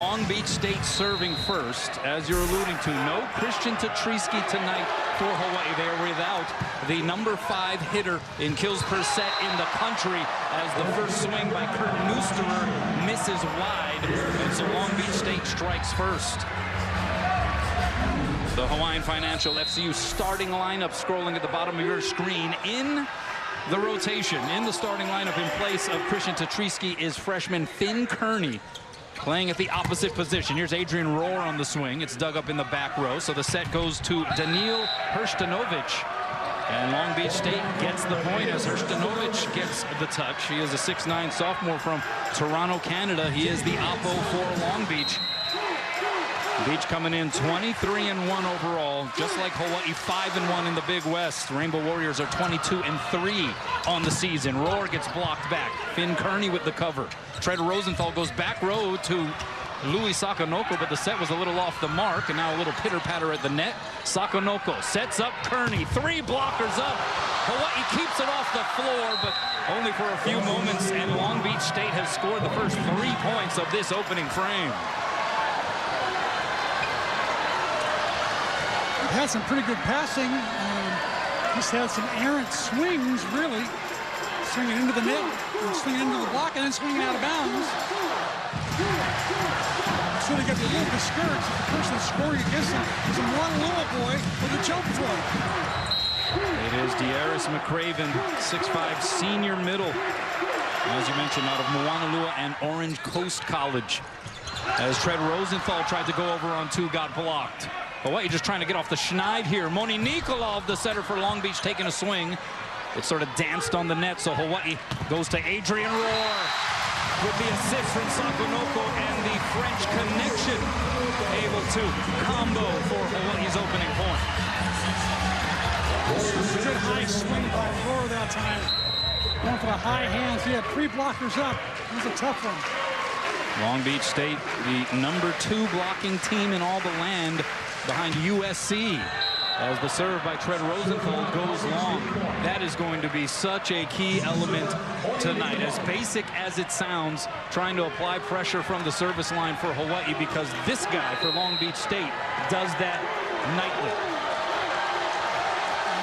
Long Beach State serving first, as you're alluding to. No Christian Tetrisky tonight for Hawaii. They are without the #5 hitter in kills per set in the country, as the first swing by Kurt Neusterer misses wide, and so Long Beach State strikes first. The Hawaiian Financial FCU starting lineup scrolling at the bottom of your screen. In the rotation, in the starting lineup in place of Christian Tetrisky is freshman Finn Kearney, playing at the opposite position. Here's Adrian Rohr on the swing. It's dug up in the back row. So the set goes to Daniil Hrstanovic. And Long Beach State gets the point as Hrstanovic gets the touch. He is a 6'9" sophomore from Toronto, Canada. He is the oppo for Long Beach. Beach coming in 23-1 overall, just like Hawaii 5-1 in the Big West. Rainbow Warriors are 22-3 on the season. Rohr gets blocked back. Finn Kearney with the cover. Tread Rosenthal goes back row to Louis Sakonoko, but the set was a little off the mark, and now a little pitter-patter at the net. Sakonoko sets up Kearney. 3 blockers up. Hawaii keeps it off the floor, but only for a few moments, and Long Beach State has scored the first 3 points of this opening frame. Had some pretty good passing. Just had some errant swings, really. Swinging into the net, and swinging into the block, and then swinging out of bounds. So they got a little discouraged that the person scoring against them is a Moanalua boy with a choke throw. It is De'Aris McCraven, 6'5", senior middle, as you mentioned, out of Moanalua and Orange Coast College. As Tread Rosenthal tried to go over on 2, got blocked. Hawaii just trying to get off the schneid here. Moni Nikolov, the setter for Long Beach, taking a swing. It sort of danced on the net, so Hawaii goes to Adrian Rohr with the assist from Sakonoko, and the French connection able to combo for Hawaii's opening point. Good high swing by Rohr that time. Going for the high hands. He had 3 blockers up. It was a tough one. Long Beach State, the #2 blocking team in all the land, behind USC, as the serve by Tread Rosenthal goes long. That is going to be such a key element tonight, as basic as it sounds, trying to apply pressure from the service line for Hawaii, because this guy for Long Beach State does that nightly.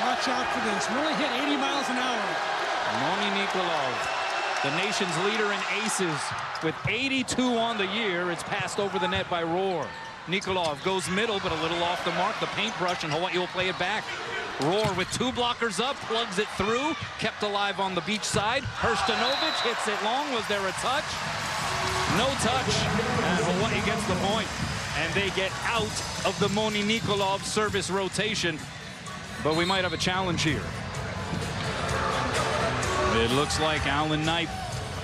Watch out for this. Really hit 80 miles an hour. Moni Nikolov, the nation's leader in aces, with 82 on the year. It's passed over the net by Rohr. Nikolov goes middle, but a little off the mark. The paintbrush, and Hawaii will play it back. Rohr with 2 blockers up, plugs it through, kept alive on the beach side. Hrstanovic hits it long. Was there a touch? No touch, and Hawaii gets the point. And they get out of the Moni Nikolov service rotation. But we might have a challenge here. It looks like Alan Knipe,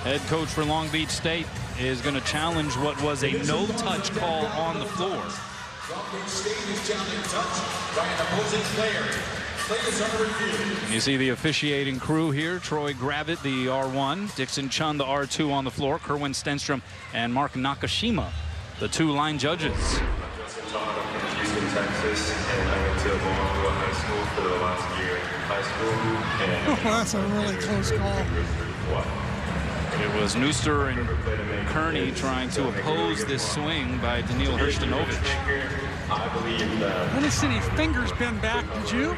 head coach for Long Beach State, is going to challenge what was a no-touch call on the floor. You see the officiating crew here. Troy Gravitt, the R1, Dixon Chun, the R2 on the floor, Kerwin Stenstrom, and Mark Nakashima, the 2 line judges. Texas, and I went to Moanalua High School for the last year in high school. And that's a really close call. It was Neusterer and Kearney trying to oppose this swing by Daniil Hrstanovic. I believe that. I didn't see any fingers bend back, did you?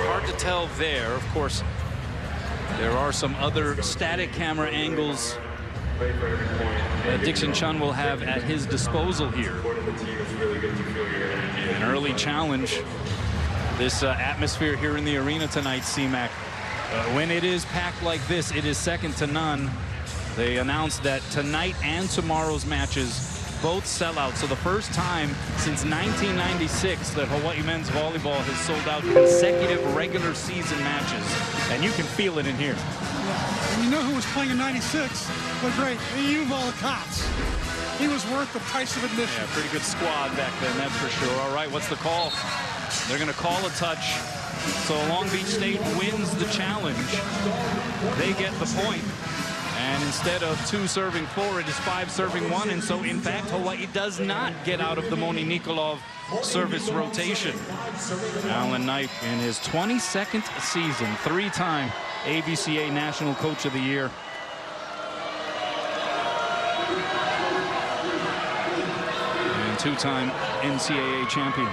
Hard to tell there. Of course, there are some other static camera angles that Dixon Chun will have at his disposal here. An early challenge. This atmosphere here in the arena tonight, CMAC. When it is packed like this, it is second to none. They announced that tonight and tomorrow's matches both sell out. So the first time since 1996 that Hawaii men's volleyball has sold out consecutive regular season matches. And you can feel it in here. Yeah. And you know who was playing in '96? The great Yuval Katz. He was worth the price of admission. Yeah, pretty good squad back then, that's for sure. All right, what's the call? They're going to call a touch. So Long Beach State wins the challenge. They get the point. And instead of 2 serving 4, it is 5 serving 1. And so, in fact, Hawaii does not get out of the Moni Nikolov service rotation. Alan Knipe, in his 22nd season, 3-time AVCA National Coach of the Year. two-time NCAA champion.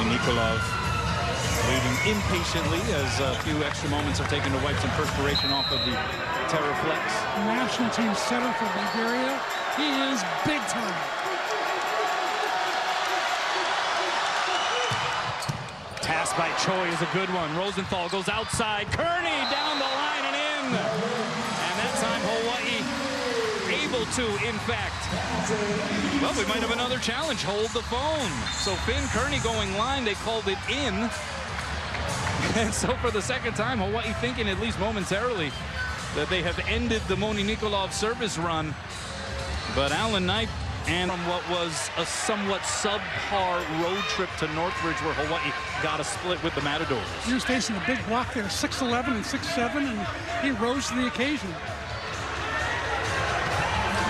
Nikolov waiting impatiently as a few extra moments are taken to wipe some perspiration off of the Terraflex. National team setter for Bulgaria. He is big time. Pass by Choi is a good one. Rosenthal goes outside. Kearney down the line and in. And that time Hawaii able to, in fact. Well, we might have another challenge. Hold the phone. So Finn Kearney going line. They called it in. And so for the second time, Hawaii thinking at least momentarily that they have ended the Moni Nikolov service run. But Alan Knight, and from what was a somewhat subpar road trip to Northridge where Hawaii got a split with the Matadors. He was facing a big block there, 6'11" and 6'7", and he rose to the occasion.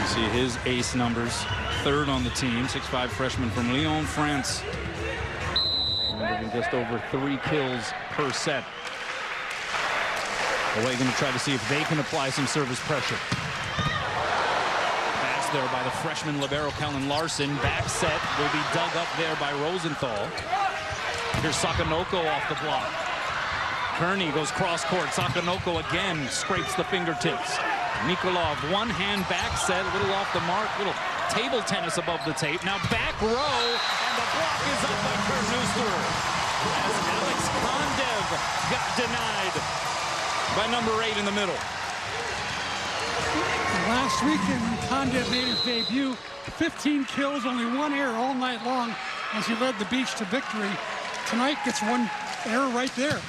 You see his ace numbers, third on the team, 6'5" freshman from Lyon, France. Averaging just over 3 kills per set. Hawaii going to try to see if they can apply some service pressure. Pass there by the freshman libero Kellen Larson. Back set will be dug up there by Rosenthal. Here's Sakanoko off the block. Kearney goes cross court. Sakanoko again scrapes the fingertips. Nikolov, one hand back set, a little off the mark, little table tennis above the tape. Now back row, and the block is up by Kurt Neuster. As Alex Kondev got denied by number 8 in the middle. Last weekend, when Kondev made his debut, 15 kills, only 1 error all night long as he led the Beach to victory. Tonight gets 1 error right there.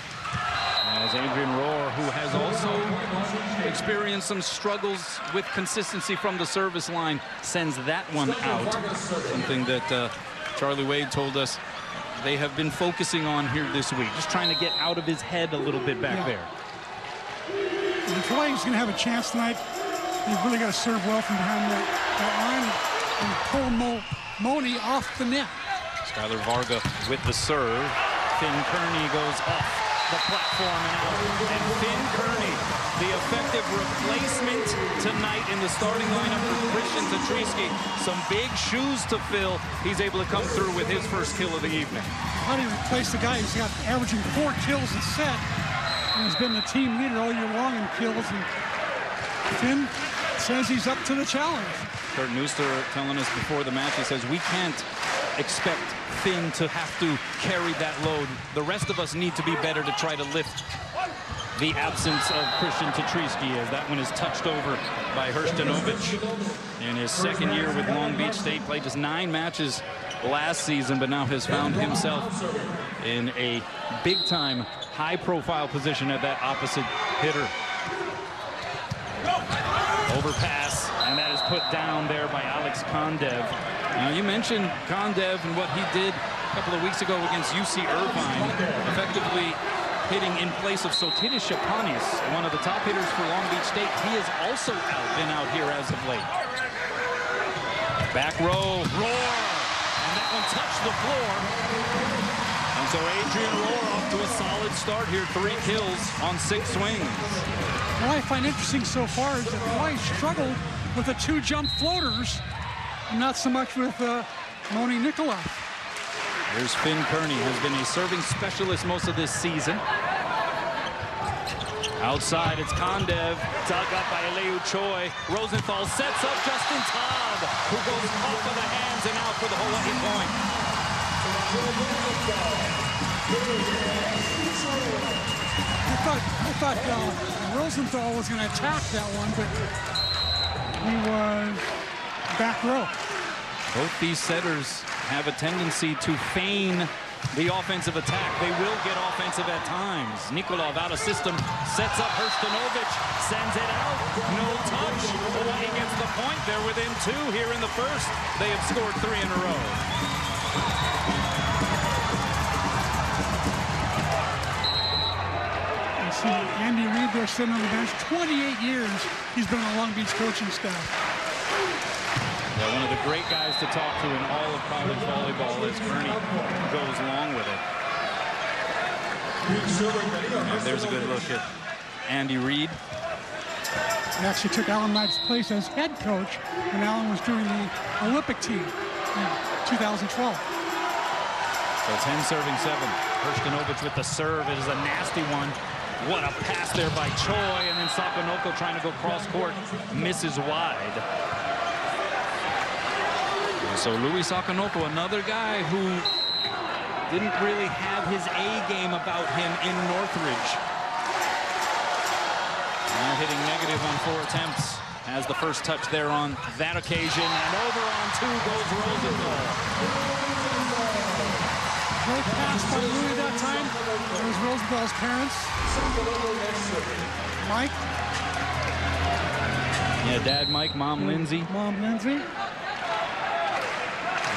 As Adrian Rohr, who has also experienced some struggles with consistency from the service line, sends that one out. Something that Charlie Wade told us they have been focusing on here this week. Just trying to get out of his head a little bit back there. And if Hawaii's going to have a chance tonight, they've really got to serve well from behind that line and pull Moni off the net. Skylar Varga with the serve. Finn Kearney goes off the platform and out. And Finn Kearney, the effective replacement tonight in the starting lineup for Christian Tatrisky. Some big shoes to fill. He's able to come through with his first kill of the evening. How do you replace the guy who's got averaging 4 kills a set and has been the team leader all year long in kills? And Finn says he's up to the challenge. Kurt Neuster telling us before the match, he says we can't expect Finn to have to carry that load. The rest of us need to be better to try to lift the absence of Christian Tatrisky, as that one is touched over by Hrstanovic. In his second year with Long Beach State, played just 9 matches last season, but now has found himself in a big-time, high-profile position at that opposite hitter. Overpass, and that is put down there by Alex Kondev. Now, you mentioned Kondev and what he did a couple of weeks ago against UC Irvine, effectively hitting in place of Sotiris Shapanis, one of the top hitters for Long Beach State. He has also been out here as of late. Back row, Rohr, and that one touched the floor. And so Adrian Rohr off to a solid start here, 3 kills on 6 swings. What I find interesting so far is that Hawaii struggled with the 2 jump floaters, and not so much with Moni Nikolov. Here's Finn Kearney, who's been a serving specialist most of this season. Outside, it's Kondev, dug up by Aleu Choi. Rosenthal sets up Justin Todd, who goes off of the hands and out for the Hawaii point. I thought Rosenthal was going to attack that one, but he was back row. Both these setters have a tendency to feign the offensive attack. They will get offensive at times. Nikolov out of system, sets up Hrstanovic, sends it out, no touch. Hawaii gets the point. They're within 2 here in the first. They have scored 3 in a row. You see Andy Reid there sitting on the bench. 28 years he's been on the Long Beach coaching staff. Yeah, one of the great guys to talk to in all of college volleyball as Kearney goes along with it. And there's a good look at Andy Reid. He actually took Alan Knight's place as head coach when Alan was doing the Olympic team in 2012. So 10 serving 7. Hrštěnović with the serve. It is a nasty one. What a pass there by Choi, and then Sakonoko trying to go cross court, misses wide. So Louis Sakonoko, another guy who didn't really have his A game about him in Northridge. Now hitting negative on 4 attempts. Has the first touch there on that occasion, and over on 2 goes Rosenthal. Great pass by Louis that time. It was Rosenthal's parents. Mike. Yeah, Dad Mike, Mom Lindsay. Mom Lindsay.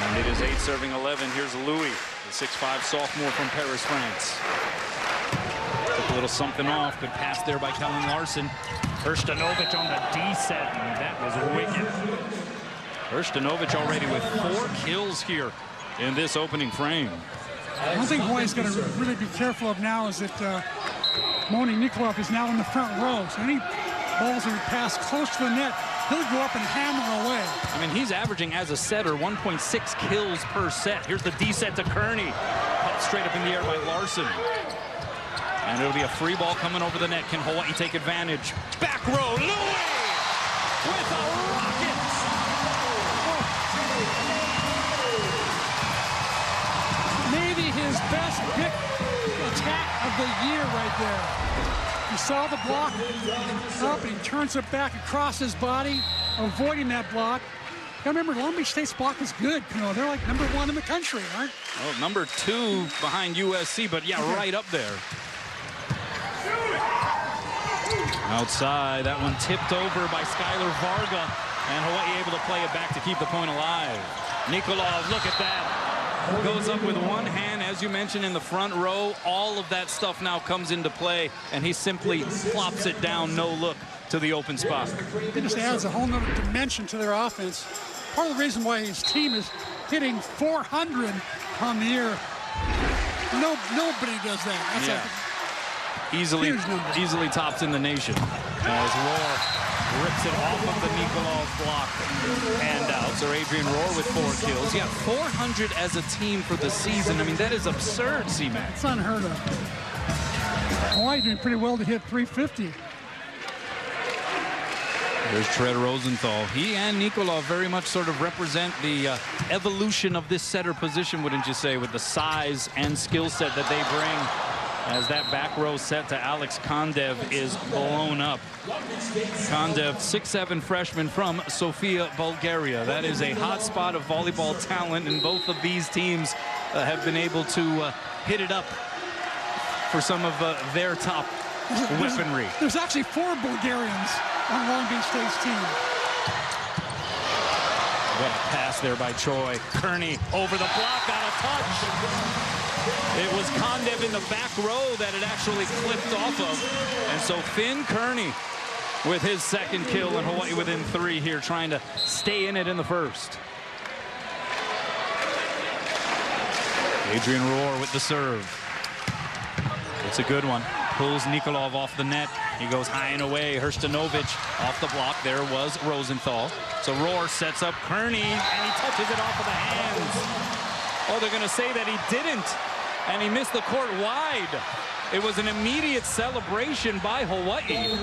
And it is 8 serving 11. Here's Louis, the 6'5" sophomore from Paris, France. Took a little something off. Good pass there by Kellen Larson. Hrštěnović on the D set, and that was wicked. Hrštěnović already with 4 kills here in this opening frame. One thing Hawaii's got to really be careful of now is that Moni Nikolov is now in the front row. So any balls that are passed close to the net, he'll go up and hammer away. I mean, he's averaging as a setter 1.6 kills per set. Here's the D set to Kearney. Popped straight up in the air by Larson. And it'll be a free ball coming over the net. Can Hawaii take advantage? Back row, Louis with a rocket. Maybe his best big attack of the year right there. You saw the block up, and he turns it back across his body, avoiding that block. You remember, Long Beach State's block is good. You know, they're like #1 in the country, right? Well, number 2 behind USC, but yeah, right up there. Outside, that one tipped over by Skylar Varga, and Hawaii able to play it back to keep the point alive. Nikolov, look at that. Goes up with one hand, as you mentioned, in the front row. All of that stuff now comes into play, and he simply plops it down, no look, to the open spot. It just adds a whole nother dimension to their offense. Part of the reason why his team is hitting 400 on the year. Nobody does that. That's Easily tops in the nation. As Rohr rips it off of the Nikolov block and out. So Adrian Rohr with 4 kills. Yeah, 400 as a team for the season. I mean, that is absurd, C-Mac. It's unheard of. Hawaii doing pretty well to hit 350. There's Tread Rosenthal. He and Nikolov very much sort of represent the evolution of this setter position, wouldn't you say, with the size and skill set that they bring, as that back row set to Alex Kondev is blown up. Kondev, 6'7" freshman from Sofia, Bulgaria. That is a hot spot of volleyball talent, and both of these teams have been able to hit it up for some of their top weaponry. There's actually 4 Bulgarians on Long Beach State's team. What a pass there by Choi. Kearney over the block, got a touch. It was Kondev in the back row that it actually clipped off of. And so Finn Kearney with his 2nd kill, and Hawaii within 3 here, trying to stay in it in the first. Adrian Rohr with the serve. It's a good one. Pulls Nikolov off the net. He goes high and away. Hrštěnović off the block. There was Rosenthal. So Rohr sets up Kearney, and he touches it off of the hands. Oh, they're going to say that he didn't, and he missed the court wide. It was an immediate celebration by Hawaii.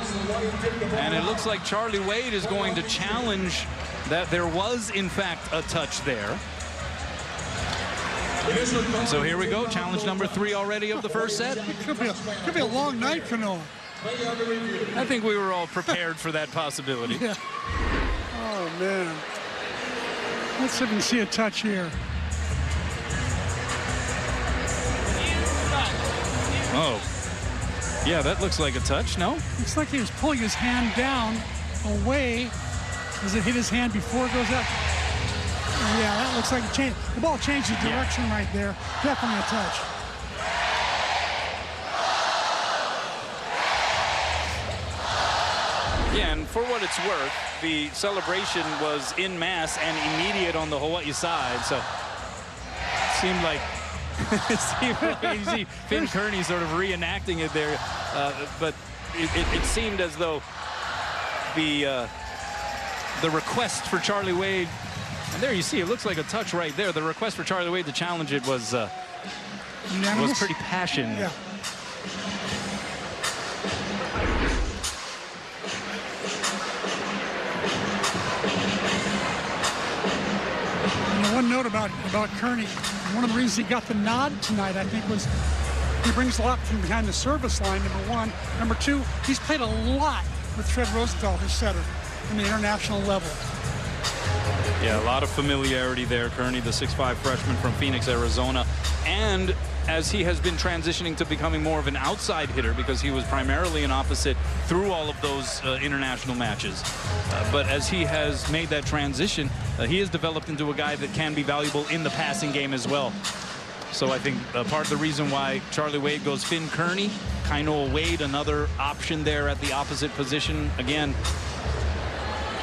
And it looks like Charlie Wade is going to challenge that there was, in fact, a touch there. So here we go, challenge number 3 already of the first set. It could be a long night for Noah. I think we were all prepared for that possibility. Yeah. Oh, man. Let's see if we can see a touch here. Oh. Yeah, that looks like a touch, no? Looks like he was pulling his hand down, away. Does it hit his hand before it goes up? Yeah, that looks like it changed. The ball changes direction right there. Definitely a touch. Yeah, and for what it's worth, the celebration was en masse and immediate on the Hawaii side, so it seemed like you see Finn Kearney sort of reenacting it there, but it seemed as though the request for Charlie Wade, and there you see, it looks like a touch right there. The request for Charlie Wade to challenge it was pretty passionate. Yeah. And one note about Kearney, one of the reasons he got the nod tonight, I think, was he brings a lot from behind the service line, number one. Number two, he's played a lot with Fred Rosenthal, his setter, in the international level. Yeah, a lot of familiarity there. Kearney, the 6'5" freshman from Phoenix, Arizona. And as he has been transitioning to becoming more of an outside hitter, because he was primarily an opposite through all of those international matches. But as he has made that transition, he has developed into a guy that can be valuable in the passing game as well. So I think part of the reason why Charlie Wade goes Finn Kearney, Kainoa Wade, another option there at the opposite position. Again,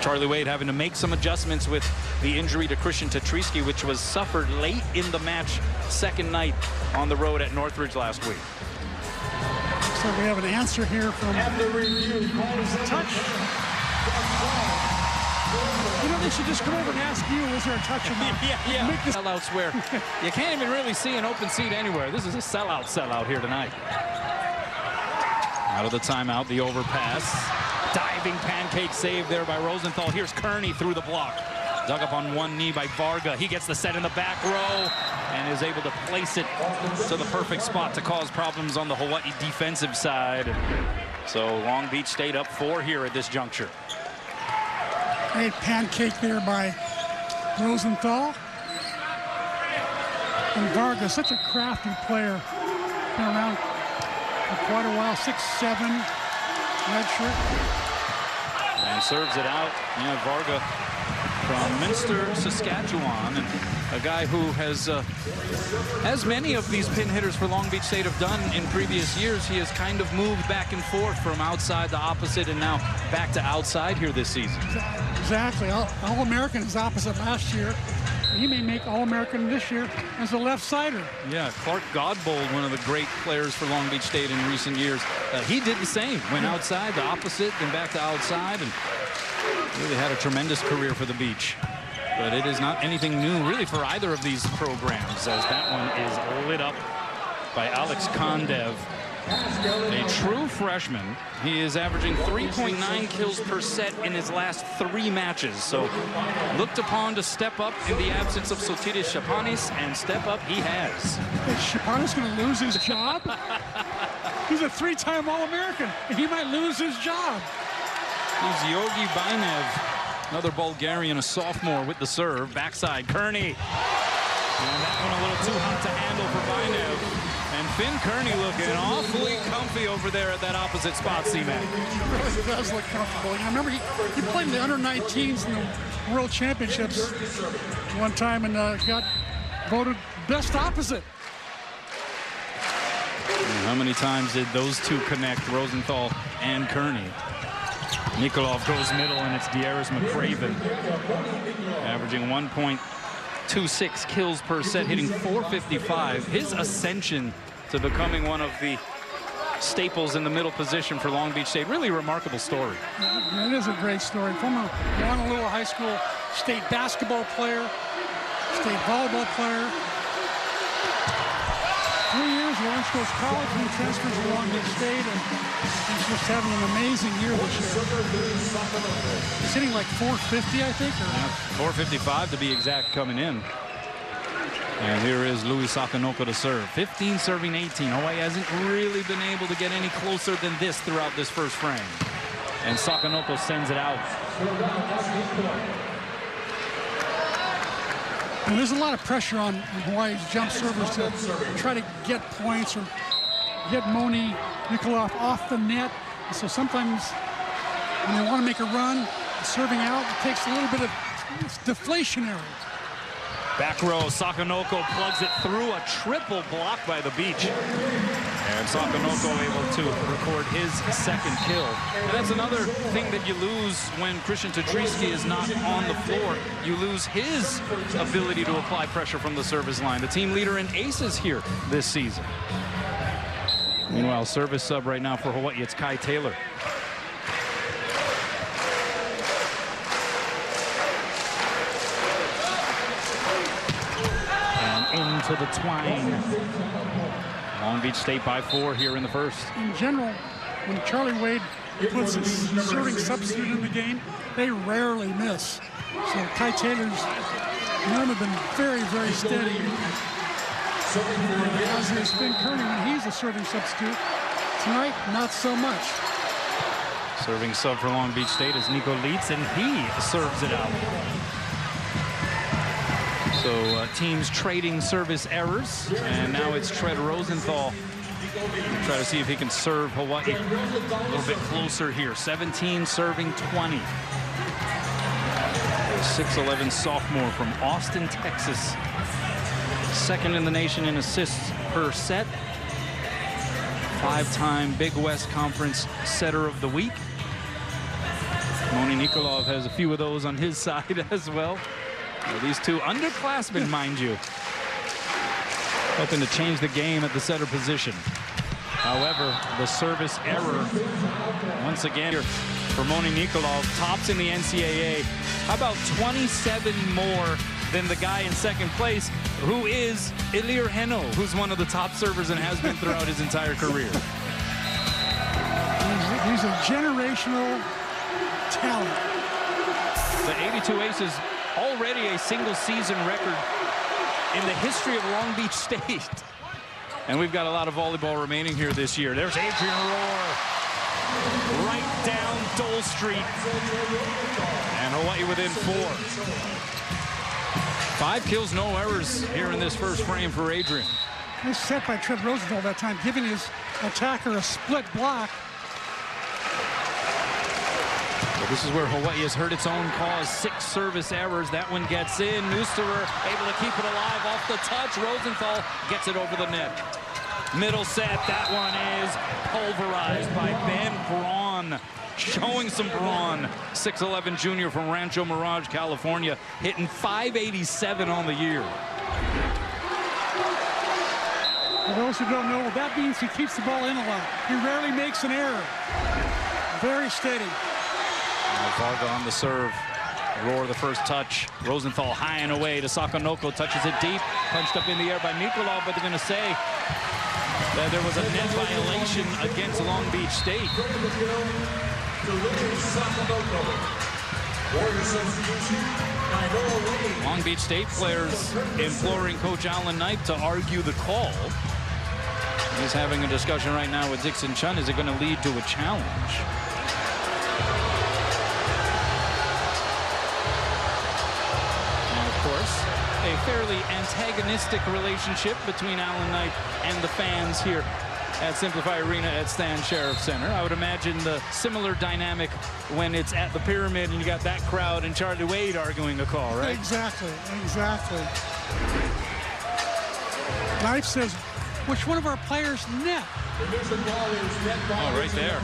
Charlie Wade having to make some adjustments with the injury to Christian Tetrisky, which was suffered late in the match, second night on the road at Northridge last week. So we have an answer here from the touch. You know, they should just come over and ask you, was there a touch or not? Yeah. Sellouts where you can't even really see an open seat anywhere. This is a sellout here tonight. Out of the timeout, the overpass. Diving pancake save there by Rosenthal. Here's Kearney through the block. Dug up on one knee by Varga. He gets the set in the back row and is able to place it to the perfect spot to cause problems on the Hawaii defensive side. So Long Beach State up 4 here at this juncture. Great pancake there by Rosenthal. And Varga, such a crafty player. Been around for quite a while, 6'7", red shirt. And serves it out. Yeah, Varga from Minster, Saskatchewan, and a guy who has, as many of these pin hitters for Long Beach State have done in previous years, he has kind of moved back and forth from outside to opposite and now back to outside here this season. Exactly. All-American is opposite last year. He may make All-American this year as a left-sider. Yeah, Clark Godbold, one of the great players for Long Beach State in recent years. He did the same. Went outside to opposite, then back to outside, and really had a tremendous career for the Beach. But it is not anything new, really, for either of these programs, as that one is lit up by Alex Kondev. A true freshman. He is averaging 3.9 kills per set in his last 3 matches. So looked upon to step up in the absence of Sotiris Chapanis, and step up he has. Is Chapanis going to lose his job? He's a 3-time All-American, and he might lose his job. Here's Yogi Bainev, another Bulgarian, a sophomore with the serve. Backside, Kearney. And that one a little too hot to handle for Bainev. And Finn Kearney looking awfully comfy over there at that opposite spot, C-Mac. He really does look comfortable. You know, remember, he played in the under-19s in the World Championships one time and got voted best opposite. And how many times did those two connect, Rosenthal and Kearney? Nikolov goes middle, and it's Darius McCraven, averaging 1.26 kills per set, hitting .455. His ascension to becoming one of the staples in the middle position for Long Beach State. Really remarkable story. It is a great story. Former Honolulu High School state basketball player, state volleyball player. 3 years at Orange Coast College, and he transfers to Long Beach State, and he's just having an amazing year this year. He's hitting like .450, I think. Or .455 to be exact coming in. And here is Louis Sakanoko to serve. 15 serving 18. Hawaii hasn't really been able to get any closer than this throughout this first frame. And Sakanoko sends it out. And there's a lot of pressure on Hawaii's jump servers to try to get points or get Moni Nikolov off the net. And so sometimes when they want to make a run, serving out, it takes a little bit of, it's deflationary. Back row, Sakanoko plugs it through, a triple block by the Beach. And Sakanoko able to record his second kill. And that's another thing that you lose when Christian Tetrisky is not on the floor. You lose his ability to apply pressure from the service line. The team leader in aces here this season. Meanwhile, service sub right now for Hawaii, it's Kai Taylor. into the twine. Long Beach State by 4 here in the first. In general, when Charlie Wade puts a serving substitute in the game, they rarely miss. So Kai Taylor's men have been very, very steady. As is Finn Kearney when he's a serving substitute. Tonight, not so much. Serving sub for Long Beach State is Nico Leitz, and he serves it out. So teams trading service errors, and now it's Tread Rosenthal. Try to see if he can serve Hawaii a little bit closer here. 17 serving 20. 6'11" sophomore from Austin, Texas. Second in the nation in assists per set. 5-time Big West Conference Setter of the Week. Moni Nikolov has a few of those on his side as well. These two underclassmen, mind you, hoping to change the game at the setter position. However, the service error, once again, for Moni Nikolov, tops in the NCAA. How about 27 more than the guy in second place, who is Ilir Heno, who's one of the top servers and has been throughout his entire career. He's a generational talent. The 82 aces, already a single season record in the history of Long Beach State. And we've got a lot of volleyball remaining here this year. There's Adrian Rohr right down Dole Street. And Hawaii within 4. 5 kills, no errors here in this first frame for Adrian. Nice set by Trev Rosenthal that time, giving his attacker a split block. Well, this is where Hawaii has hurt its own cause. 6 service errors. That one gets in. Neusterer able to keep it alive off the touch. Rosenthal gets it over the net. Middle set. That one is pulverized by Ben Braun. Showing some brawn. 6'11" junior from Rancho Mirage, California, hitting .587 on the year. For those who don't know, that means he keeps the ball in a lot. He rarely makes an error. Very steady. Varga on the serve. Rohr the first touch. Rosenthal high and away to Sakonoko. Touches it deep. Punched up in the air by Nikolov, but they're going to say that there was a net violation against Long Beach State. Long Beach State players imploring Coach Alan Knipe to argue the call. He's having a discussion right now with Dixon Chun. Is it going to lead to a challenge? And of course, a fairly antagonistic relationship between Alan Knipe and the fans here at Simplify Arena at Stan Sheriff Center. I would imagine the similar dynamic when it's at the Pyramid and you got that crowd and Charlie Wade arguing a call, right? Exactly, exactly. Knife says, which one of our players net? Oh, right there.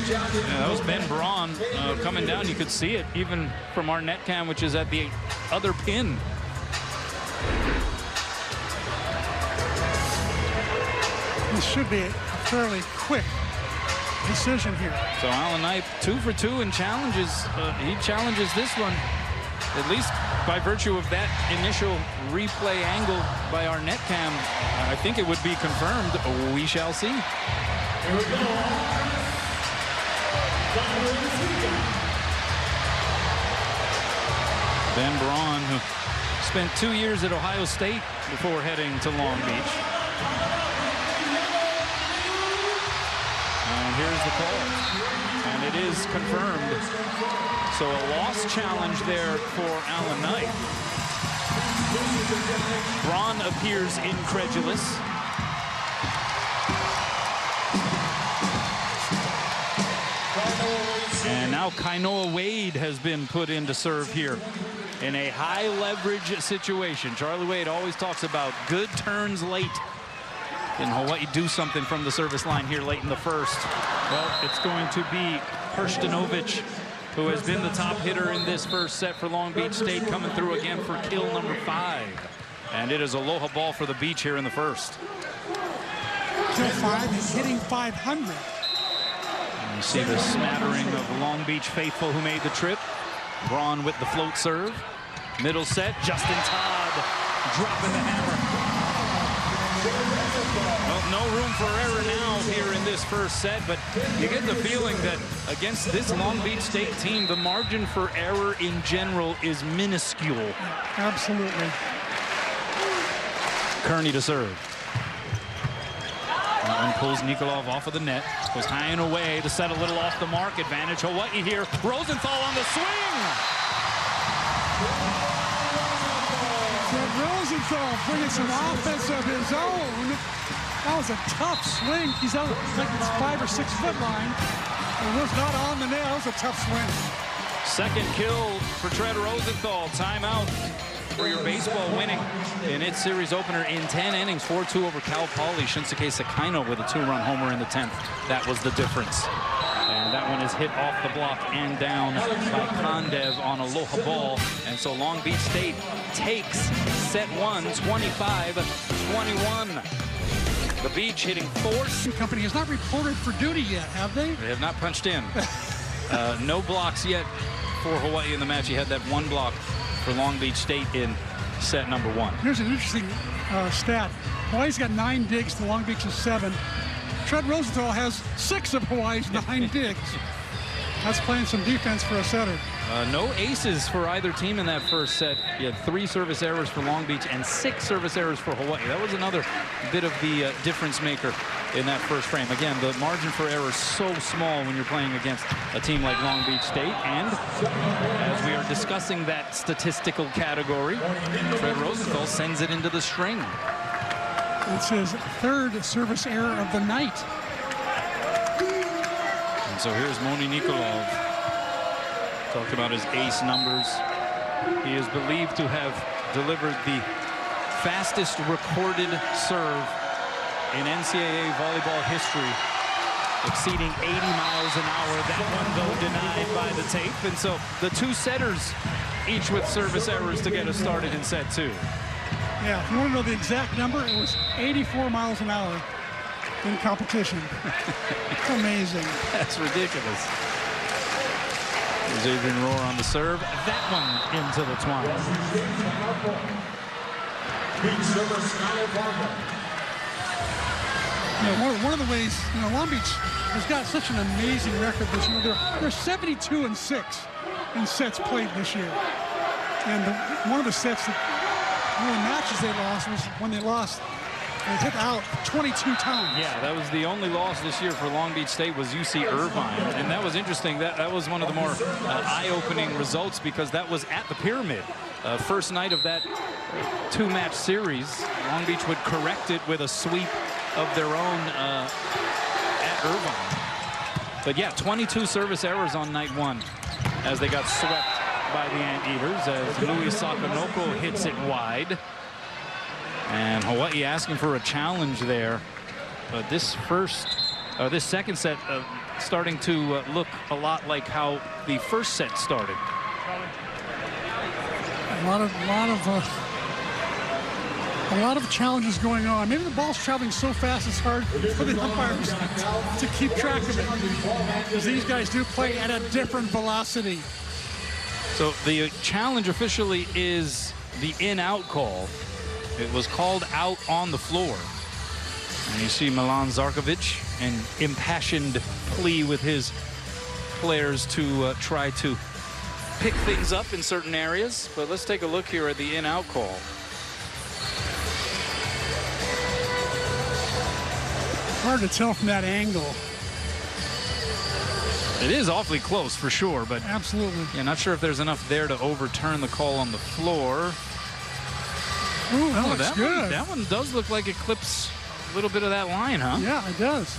Yeah, that was Ben Braun coming down. You could see it even from our net cam, which is at the other pin. This should be a fairly quick decision here. So Alan Knipe 2 for 2 in challenges. He challenges this one, at least by virtue of that initial replay angle by our net cam. I think it would be confirmed. We shall see. Here we go. Ben Braun, who spent 2 years at Ohio State before heading to Long Beach. And here's the call. And it is confirmed. So a lost challenge there for Alan Knipe. Braun appears incredulous. And now Kainoa Wade has been put in to serve here in a high leverage situation. Charlie Wade always talks about good turns late. Can Hawaii do something from the service line here late in the first? Well, it's going to be Herstanovic, who has been the top hitter in this first set for Long Beach State, coming through again for kill number 5. And it is aloha ball for the beach here in the first. Kill 5, he's hitting 500. And you see the smattering of Long Beach faithful who made the trip. Braun with the float serve. Middle set, Justin Todd dropping the hammer. Well, no room for error now here in this first set, but you get the feeling that against this Long Beach State team, the margin for error in general is minuscule. Absolutely. Kearney to serve. That one pulls Nikolov off of the net. Goes high and away to set a little off the mark. Advantage Hawaii here. Rosenthal on the swing. Rosenthal bringing some offense of his own. That was a tough swing. He's out like it's 5 or 6 foot line. It was not on the net. That was a tough swing. Second kill for Tread Rosenthal. Timeout for your baseball winning in its series opener in 10 innings. 4-2 over Cal Poly. Shinsuke Sakaino with a 2-run homer in the 10th. That was the difference. And that one is hit off the block and down by Kondev on Aloha Ball. And so Long Beach State takes set 1, 25-21. The Beach hitting 4. Company has not reported for duty yet, have they? They have not punched in. No blocks yet for Hawaii in the match. He had that 1 block for Long Beach State in set number 1. Here's an interesting stat. Hawaii's got 9 digs to Long Beach's 7. Tread Rosenthal has 6 of Hawaii's 9 digs. That's playing some defense for a setter. No aces for either team in that first set. You had 3 service errors for Long Beach and 6 service errors for Hawaii. That was another bit of the difference maker in that first frame. Again, the margin for error is so small when you're playing against a team like Long Beach State. And as we are discussing that statistical category, Tread Rosenthal sends it into the string. It's his 3rd service error of the night. And so here's Moni Nikolov. Talked about his ace numbers. He is believed to have delivered the fastest recorded serve in NCAA volleyball history, exceeding 80 miles an hour. That one, though, denied by the tape. And so the 2 setters, each with service errors to get us started in set 2. Yeah, if you want to know the exact number, it was 84 miles an hour in competition. It's amazing. That's ridiculous. There's Adrian Rohr on the serve. That one into the twine. One of the ways, Long Beach has got such an amazing record this year. They're 72-6 in sets played this year. And one of the sets that one of the matches they lost was when they lost. They hit out 22 times. Yeah, that was the only loss this year for Long Beach State was UC Irvine. And that was interesting. That was one of the more eye-opening results because that was at the Pyramid. First night of that 2-match series. Long Beach would correct it with a sweep of their own at Irvine. But yeah, 22 service errors on night 1 as they got swept by the Anteaters as Louis Sakanoko hits it wide. And Hawaii asking for a challenge there. But this second set starting to look a lot like how the first set started. A lot of challenges going on. Maybe the ball's traveling so fast it's hard for the umpires to keep track of it. Because these guys do play at a different velocity. So the challenge officially is the in-out call. It was called out on the floor. And you see Milan Zarkovic, an impassioned plea with his players to try to pick things up in certain areas. But let's take a look here at the in-out call. Hard to tell from that angle. It is awfully close for sure, but absolutely. Yeah, not sure if there's enough there to overturn the call on the floor. Ooh, that looks good. That one does look like it clips a little bit of that line, huh? Yeah, it does.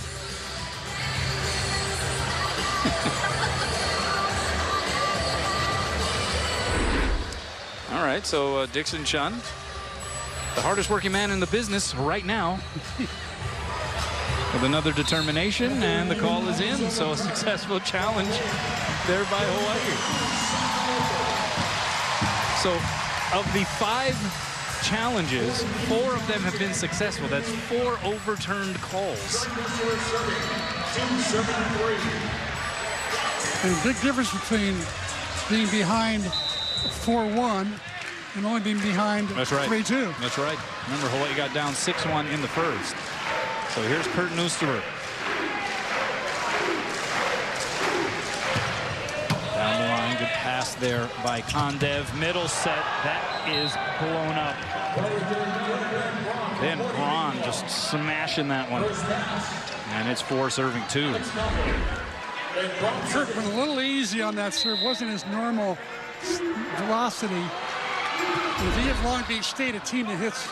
All right, so Dixon Chun, the hardest working man in the business right now, with another determination, and the call is in. So a successful challenge there by Hawaii. So of the 5 challenges, 4 of them have been successful. That's 4 overturned calls. And a big difference between being behind 4-1 and only being behind 3-2. That's right. Remember, Hawaii got down 6-1 in the first. So here's Kurt Neusterer. Down the line, good pass there by Kondev. Middle set, that is blown up. Then Braun just smashing that one. And it's 4 serving 2. Kurt went a little easy on that serve. Wasn't his normal velocity. If you give Long Beach State a team that hits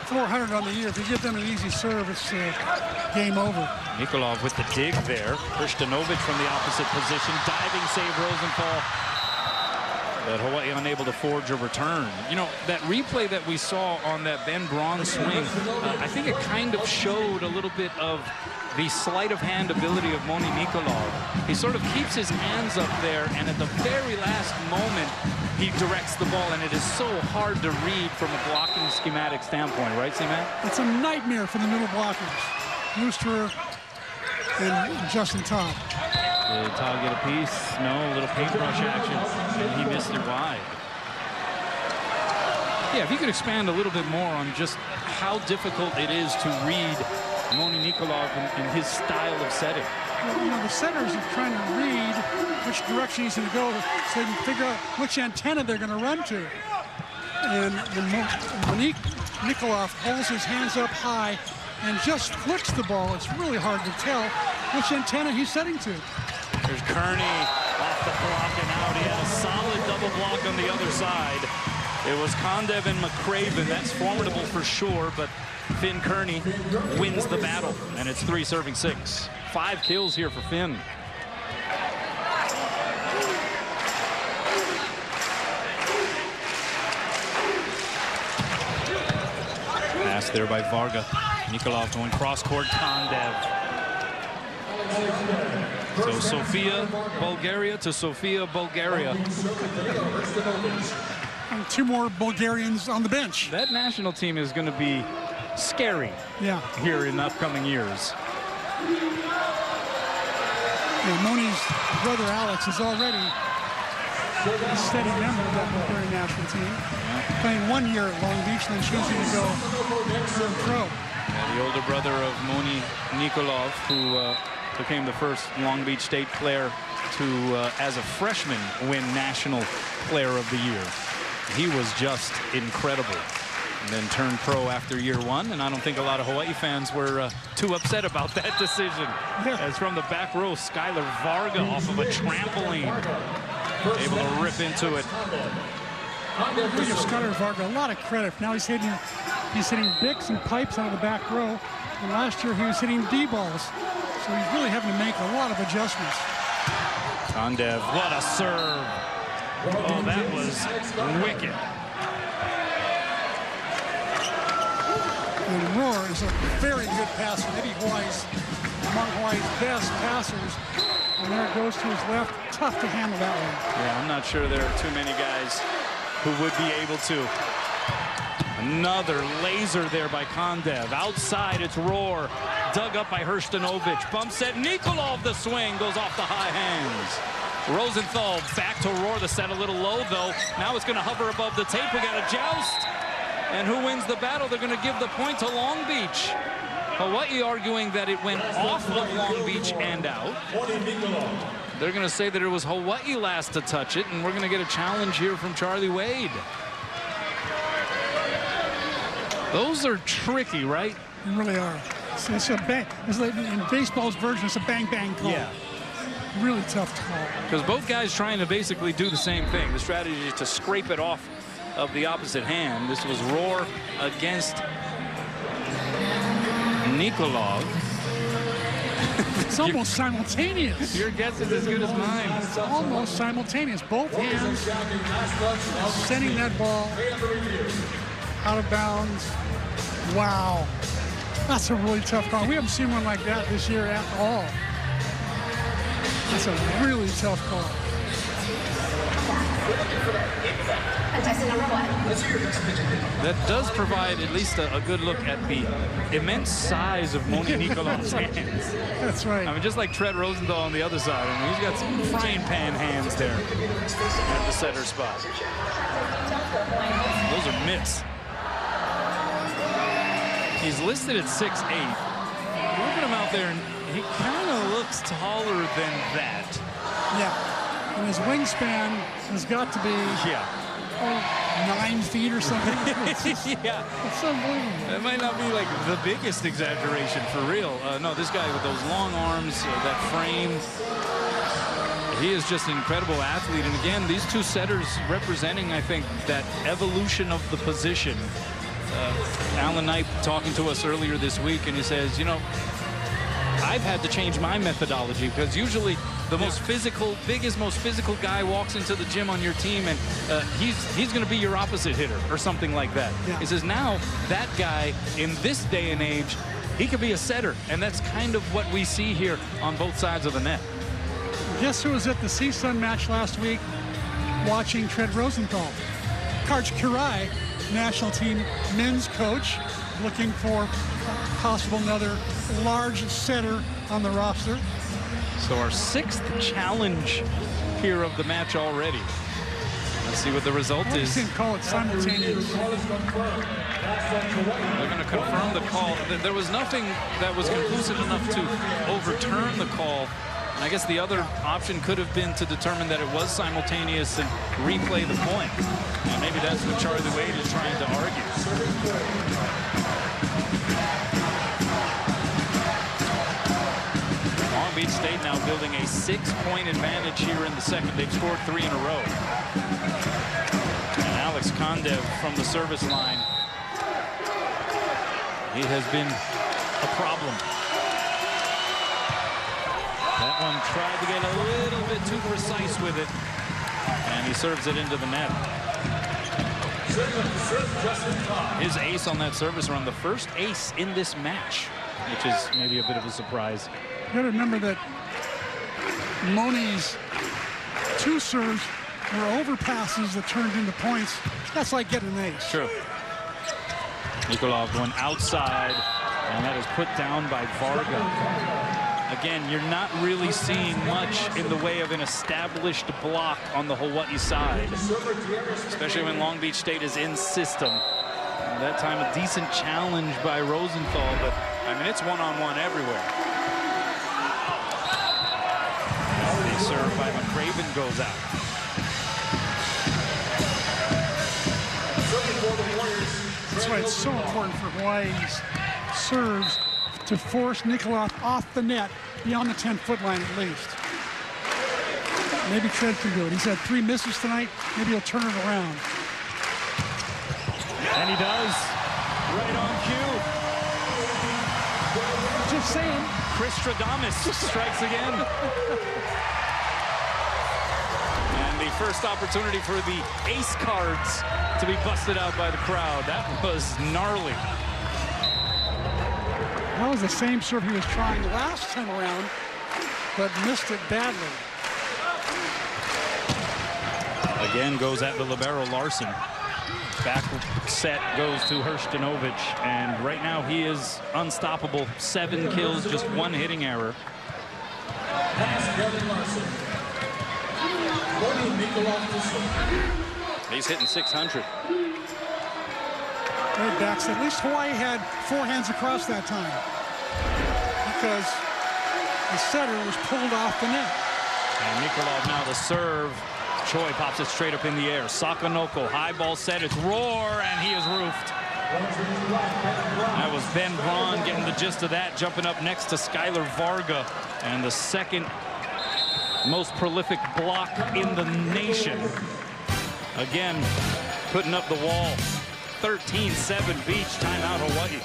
400 on the year, if you give them an easy serve, it's game over. Nikolov with the dig there. Hristanovic from the opposite position. Diving save Rosenthal. But Hawaii unable to forge a return. You know, that replay that we saw on that Ben Braun swing, I think it kind of showed a little bit of the sleight of hand ability of Moni Nikolov. He sort of keeps his hands up there, and at the very last moment, he directs the ball, and it is so hard to read from a blocking schematic standpoint, right, C-Man? It's a nightmare for the middle blockers. Neusterer and Justin Todd. Did Todd get a piece? No, a little paintbrush action, and he missed it wide. Yeah, if you could expand a little bit more on just how difficult it is to read Moni Nikolov in his style of setting. Well, you know, the setters are trying to read which direction he's going to go so they can figure out which antenna they're going to run to. And Monique Nikolov holds his hands up high and just flicks the ball. It's really hard to tell which antenna he's setting to. There's Kearney off the block and out. He had a solid double block on the other side. It was Kondev and McCraven. That's formidable for sure, but Finn Kearney wins the battle, and it's 3 serving 6. 5 kills here for Finn. Pass there by Varga. Nikolov going cross-court, Kondev. So Sofia, Bulgaria to Sofia, Bulgaria. And 2 more Bulgarians on the bench. That national team is going to be scary here in upcoming years. And Moni's brother Alex is already a steady member of that Bulgarian national team. Playing 1 year at Long Beach, then choosing to go pro. The older brother of Moni Nikolov, who became the first Long Beach State player to, as a freshman, win National Player of the Year. He was just incredible. And then turned pro after year 1, and I don't think a lot of Hawaii fans were too upset about that decision. As from the back row, Skylar Varga off of a trampoline, able to rip into it. We give Skylar Varga a lot of credit. Now he's hitting Bicks and pipes out of the back row, and last year he was hitting D-balls. So he's really having to make a lot of adjustments. Kondev, what a serve. Oh, that was wicked. And Roar is a very good passer. Maybe among Hawaii's best passers. And there it goes to his left. Tough to handle that one. Yeah, I'm not sure there are too many guys who would be able to. Another laser there by Kondev. Outside, it's Roar. Dug up by Hristanovic. Bump set. Nikolov, the swing, goes off the high hands. Rosenthal back to Roar. The set a little low, though. Now it's going to hover above the tape. We got a joust. And who wins the battle? They're going to give the point to Long Beach. Hawaii arguing that it went off of Long Beach and out. They're going to say that it was Hawaii last to touch it, and we're going to get a challenge here from Charlie Wade. Those are tricky, right? They really are. It's a bang. It's like in baseball's version, it's a bang-bang call. Yeah. Really tough to call. Because both guys trying to basically do the same thing. The strategy is to scrape it off of the opposite hand. This was Roar against Nikolov. It's almost simultaneous. Your guess is as good as mine. It's almost simultaneous. Both hands sending that ball out of bounds. Wow. That's a really tough call. We haven't seen one like that this year at all. That's a really tough call. That does provide at least a good look at the immense size of Moni Nikolov's hands. That's right. I mean, just like Tread Rosenthal on the other side. I mean, he's got some frying pan hands there at the setter spot. Those are mitts. He's listed at 6'8". Look at him out there, and he kind of looks taller than that. Yeah, and his wingspan has got to be 9 feet or something. Yeah, it's unbelievable. It might not be like the biggest exaggeration for real. No, this guy with those long arms, that frame, he is just an incredible athlete. And again, these two setters representing, I think, that evolution of the position. Alan Knight talking to us earlier this week, and he says, you know, I've had to change my methodology because usually the most physical, biggest, most physical guy walks into the gym on your team, and he's going to be your opposite hitter or something like that. Yeah. He says now that guy in this day and age, he could be a setter, and that's kind of what we see here on both sides of the net. Guess who was at the CSUN match last week watching Tread Rosenthal? Coach Kurai, national team men's coach, looking for possible another large setter on the roster. So our 6th challenge here of the match already. Let's see what the result is. Didn't call it simultaneous. They're going to confirm the call. There was nothing that was conclusive enough to overturn the call. And I guess the other option could have been to determine that it was simultaneous and replay the point. And maybe that's what Charlie Wade is trying to argue. Long Beach State now building a 6-point advantage here in the second. They've scored 3 in a row. And Alex Kondev from the service line. He has been a problem. That one tried to get a little bit too precise with it, and he serves it into the net. His ace on that service run, the first ace in this match, which is maybe a bit of a surprise. You got to remember that Moni's 2 serves were overpasses that turned into points. That's like getting an ace. True. Nikolov going outside, and that is put down by Varga. Again, you're not really seeing much in the way of an established block on the Hawaii side, especially when Long Beach State is in system. That time a decent challenge by Rosenthal, but I mean, it's one-on-one everywhere. The serve by McCraven goes out. That's why it's so important for Hawaii's serves to force Nikolov off the net beyond the 10-foot line at least. Maybe Tread can do it. He's had 3 misses tonight. Maybe he'll turn it around. And he does. Right on cue. Just saying. Chris Stradamus strikes again. And the first opportunity for the ace cards to be busted out by the crowd. That was gnarly. That was the same serve he was trying last time around, but missed it badly. Again goes at the libero Larson. Back set goes to Hershtinovich, and right now he is unstoppable. 7 kills, just 1 hitting error. He's hitting 600. Right back. So at least Hawaii had 4 hands across that time because the setter was pulled off the net. And Nikolov now the serve. Choi pops it straight up in the air. Sakanoko, high ball set. It's roar, and he is roofed. That was Ben Braun getting the gist of that, jumping up next to Skylar Varga. And the second most prolific block in the nation. Again, putting up the wall. 13-7 Beach, timeout Hawaii.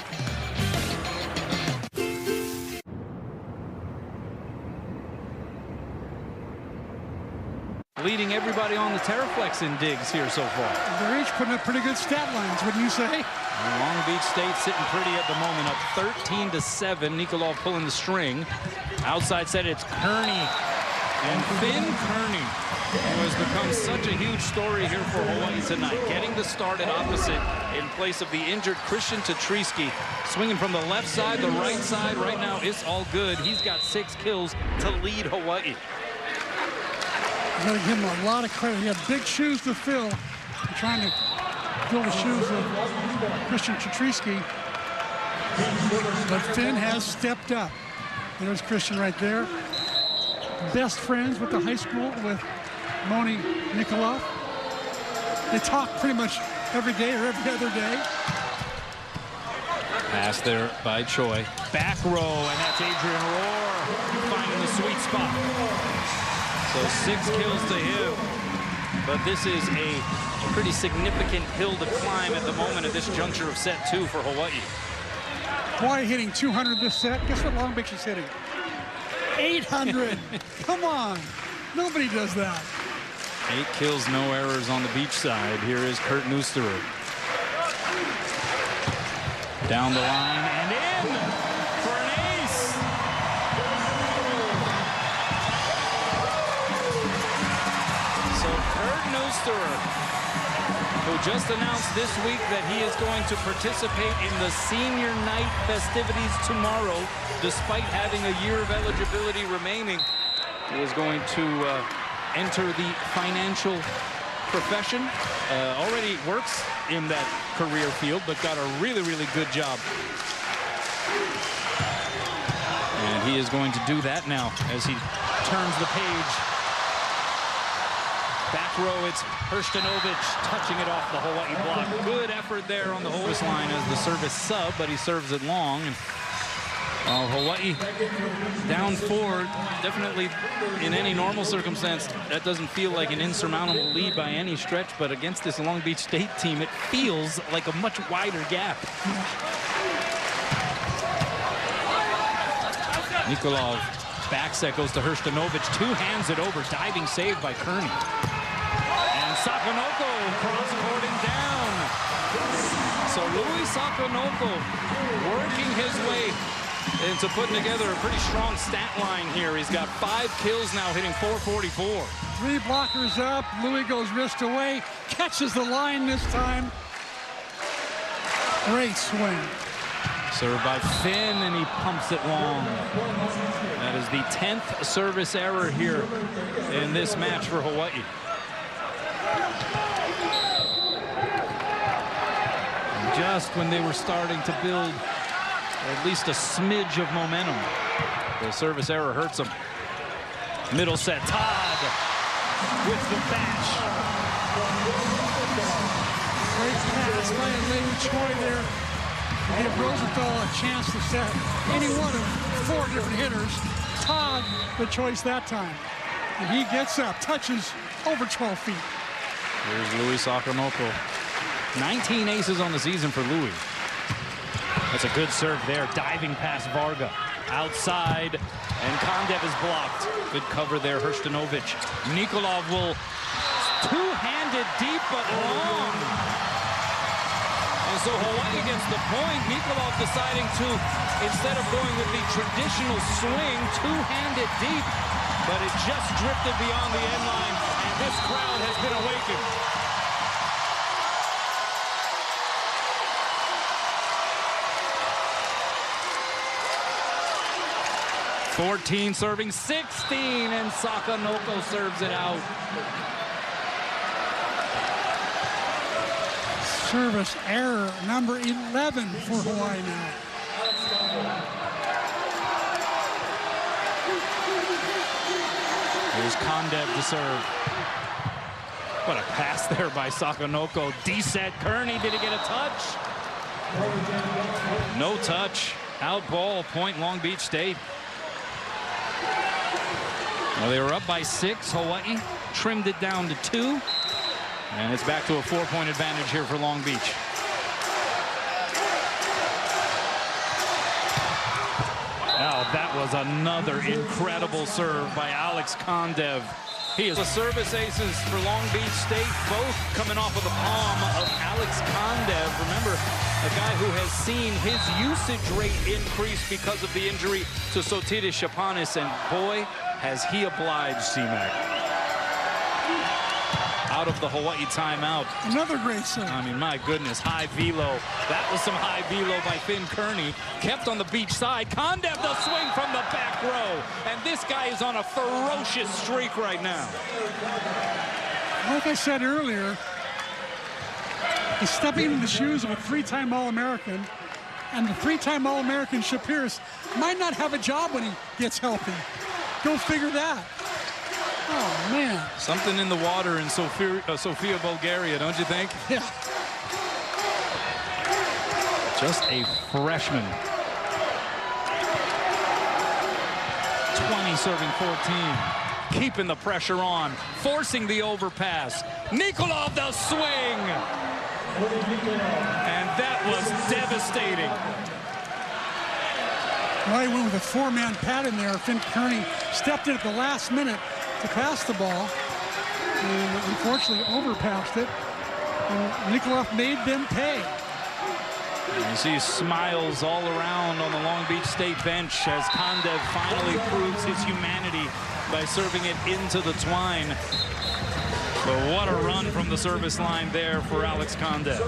Leading everybody on the Terraflex in digs here so far. They're each putting up pretty good stat lines, wouldn't you say? And Long Beach State sitting pretty at the moment, up 13-7. Nikolov pulling the string. Outside set, it's Kearney. And Finn Kearney, who has become such a huge story here for Hawaii tonight. Getting the start at opposite in place of the injured Christian Tetrisky. Swinging from the left side, the right side. Right now, it's all good. He's got 6 kills to lead Hawaii. I'm going to give him a lot of credit. He had big shoes to fill. Trying to fill the shoes of Christian Tetrisky. But Finn has stepped up. There's Christian right there. Best friends with the high school with Moni Nikolov. They talk pretty much every day or every other day. Pass there by Choi. Back row, and that's Adrian Rohr finding the sweet spot. So 6 kills to him. But this is a pretty significant hill to climb at the moment at this juncture of set 2 for Hawaii. Hawaii hitting 200 this set. Guess what Long Beach is hitting? 800. Come on. Nobody does that. 8 kills, no errors on the beach side. Here is Kurt Neusterer. Down the line and in for an ace. So Kurt Neusterer, who just announced this week that he is going to participate in the senior night festivities tomorrow, despite having a year of eligibility remaining. He is going to enter the financial profession. Already works in that career field, but got a really, really good job. And he is going to do that now as he turns the page. Back row, it's Hrstanovic touching it off the Hawaii block. Good effort there on the Hawaii line as the service sub, but he serves it long. And Hawaii down 4, definitely in any normal circumstance, that doesn't feel like an insurmountable lead by any stretch, but against this Long Beach State team, it feels like a much wider gap. Nikolov, back set goes to Hrstanovic, 2 hands it over, diving save by Kearney. And Sakonoko cross-courting down. So Louis Sakonoko working his way into putting together a pretty strong stat line here. He's got 5 kills now, hitting .444. 3 blockers up. Louis goes wrist away, catches the line this time. Great swing. Served by Finn, and he pumps it long. That is the 10th service error here in this match for Hawaii. And just when they were starting to build at least a smidge of momentum, the service error hurts them. Middle set, Todd with the bash. Great pass by Lady Choi there. Gave Rosenthal a chance to set any one of 4 different hitters. Todd the choice that time. And he gets up, touches over 12 feet. Here's Louis Sakonoko. 19 aces on the season for Louis. That's a good serve there. Diving past Varga. Outside, and Kondev is blocked. Good cover there, Hrstanovic. Nikolov will two-handed deep but long. And so Hawaii gets the point. Nikolov deciding to, instead of going with the traditional swing, two-handed deep. But it just drifted beyond the end line, and this crowd has been awakened. 14 serving 16, and Sakonoko serves it out. Service error number 11 for Hawaii now. Here's Kondev to serve. What a pass there by Sakonoko. D-set Kearney, did he get a touch? No touch. Out ball, point Long Beach State. Well, they were up by 6. Hawaii trimmed it down to 2. And it's back to a 4-point advantage here for Long Beach. Now, that was another incredible serve by Alex Kondev. He is the service aces for Long Beach State, both coming off of the palm of Alex Kondev. Remember, a guy who has seen his usage rate increase because of the injury to Sotirios Chapanis, and boy, has he obliged, C-Mac. out of the Hawaii timeout. Another great serve. I mean, my goodness, high velo. That was some high velo by Finn Kearney. Kept on the beach side. Kondev the swing from the back row. And this guy is on a ferocious streak right now. Like I said earlier, he's stepping in the shoes of a three-time All-American. And the three-time All-American Shapiris might not have a job when he gets healthy. Go figure that. Oh, man. Something in the water in Sofia, Bulgaria, don't you think? Yeah. Just a freshman. 20 serving 14. Keeping the pressure on. Forcing the overpass. Nikolov the swing. And that was devastating. Well, he went with a four-man pad in there. Finn Kearney stepped in at the last minute to pass the ball, and unfortunately overpassed it. And Nikolov made them pay. And you see smiles all around on the Long Beach State bench as Kondev finally proves his humanity by serving it into the twine. But what a run from the service line there for Alex Kondev.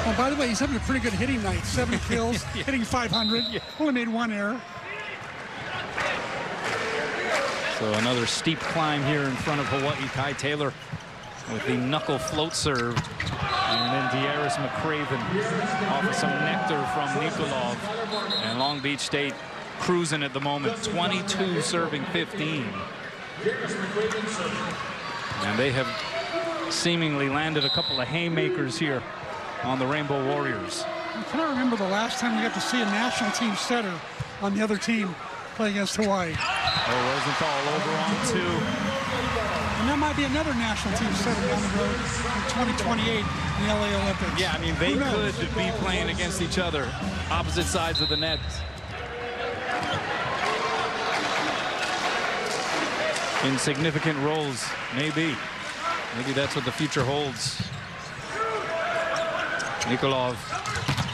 Oh, by the way, he's having a pretty good hitting night. 7 kills, Yeah. hitting 500. Yeah. Only made one error. So another steep climb here in front of Hawaii. Kai Taylor with the knuckle float serve. And then Darius McCraven offers some nectar from Nikolov. And Long Beach State cruising at the moment. 22 serving 15. And they have seemingly landed a couple of haymakers here on the Rainbow Warriors. I cannot remember the last time we got to see a national team setter on the other team play against Hawaii. Oh, Rosenthal over on 2. And that might be another national team setter down the road in 2028 in the LA Olympics. Yeah, I mean, they could be playing against each other, opposite sides of the net. In significant roles, maybe. Maybe that's what the future holds. Nikolov,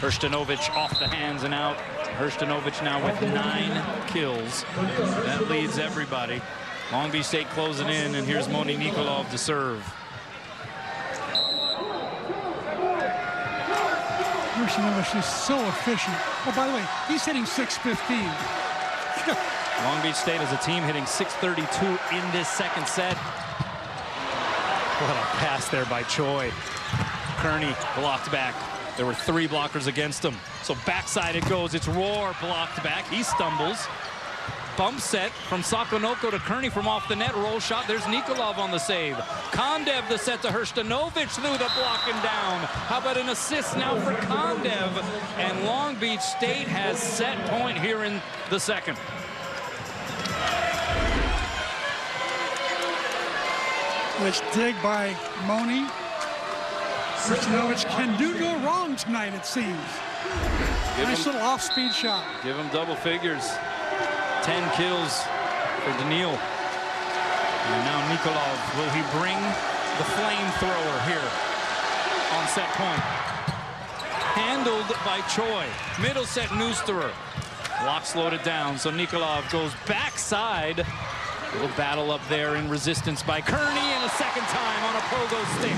Hrstanovic off the hands and out. Hrstanovic now with 9 kills. That leads everybody. Long Beach State closing in, and here's Moni Nikolov to serve. Hrstanovic is so efficient. Oh, by the way, he's hitting .615. Long Beach State as a team hitting .632 in this second set. What a pass there by Choi. Kearney blocked back. There were 3 blockers against him. So backside it goes. It's Rohr blocked back. He stumbles. Bump set from Sakonoko to Kearney from off the net. Roll shot. There's Nikolov on the save. Kondev the set to Hrstanovic through the block and down. How about an assist now for Kondev? And Long Beach State has set point here in the second. Nice dig by Moni. Hrstanovic can do no wrong tonight, it seems. Nice little off-speed shot. Give him double figures. 10 kills for Daniil. And now Nikolov, will he bring the flamethrower here on set point? Handled by Choi. Middle set Neusterer. Block slowed it down, so Nikolov goes backside. Little battle up there in resistance by Kearney, and a second time on a pogo stick.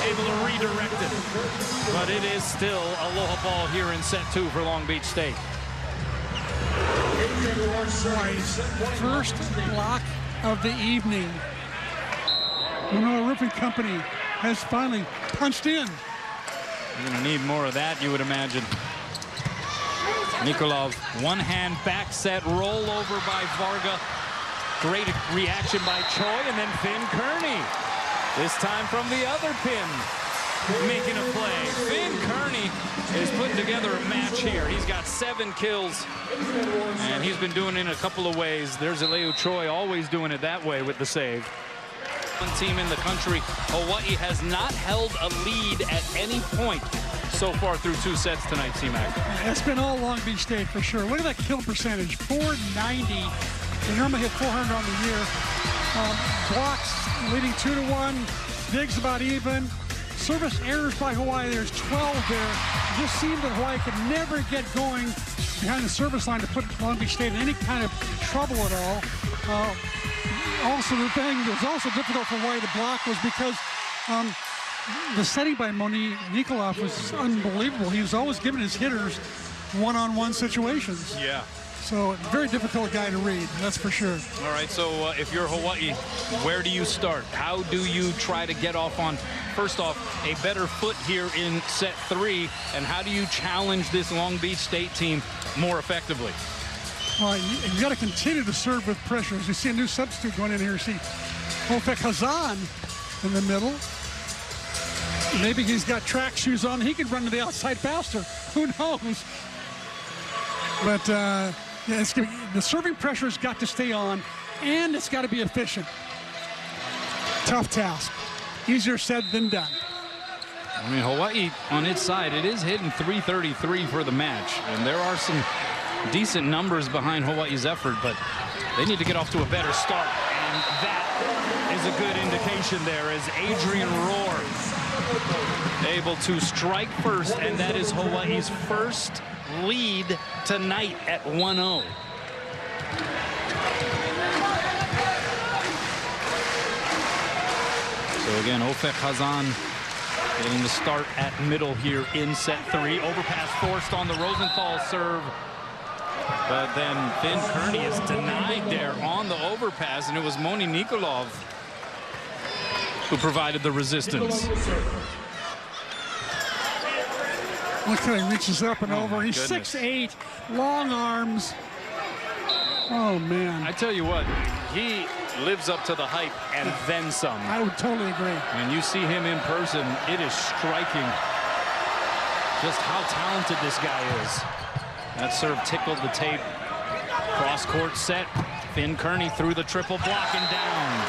Able to redirect it. But it is still aloha ball here in set 2 for Long Beach State. First block of the evening. Manoa Roofing Company has finally punched in. You're going to need more of that, you would imagine. Nikolov, one-hand back set, roll over by Varga. Great reaction by Choi, and then Finn Kearney. This time from the other pin, making a play. Finn Kearney is putting together a match here. He's got 7 kills, and he's been doing it in a couple of ways. There's Eleu Choi, always doing it that way with the save. One team in the country. Hawaii has not held a lead at any point so far through 2 sets tonight, C-Mac. It's been all Long Beach State for sure. Look at that kill percentage, 490. They normally hit 400 on the year. Blocks leading 2-1. Digs about even. Service errors by Hawaii. There's 12 there. It just seemed that Hawaii could never get going behind the service line to put Long Beach State in any kind of trouble at all. Also, the thing that was also difficult for Hawaii to block was because the setting by Moni Nikolov was unbelievable. He was always giving his hitters one-on-one situations. Yeah. So, very difficult guy to read, that's for sure. All right, so if you're Hawaii, where do you start? How do you try to get off on, first off, a better foot here in set 3, and how do you challenge this Long Beach State team more effectively? Well, you got to continue to serve with pressure. As you see a new substitute going in here, see Ofek Hazan in the middle. Maybe he's got track shoes on. He could run to the outside faster. Who knows? But yeah, the serving pressure's got to stay on, and it's got to be efficient. Tough task. Easier said than done. I mean, Hawaii on its side, it is hitting 333 for the match, and there are some decent numbers behind Hawaii's effort, but they need to get off to a better start, and that is a good indication there as Adrian Rohr able to strike first, and that is Hawaii's first lead tonight at 1-0. So again, Ofek Hazan getting the start at middle here in set 3. Overpass forced on the Rosenthal serve. But then Finn Kearney is denied there on the overpass, and it was Moni Nikolov who provided the resistance. Look how he reaches up and over. He's goodness. 6'8", long arms. Oh, man. I tell you what, he lives up to the hype and then some. I would totally agree. When you see him in person, it is striking just how talented this guy is. That serve tickled the tape. Cross-court set. Finn Kearney through the triple block and down.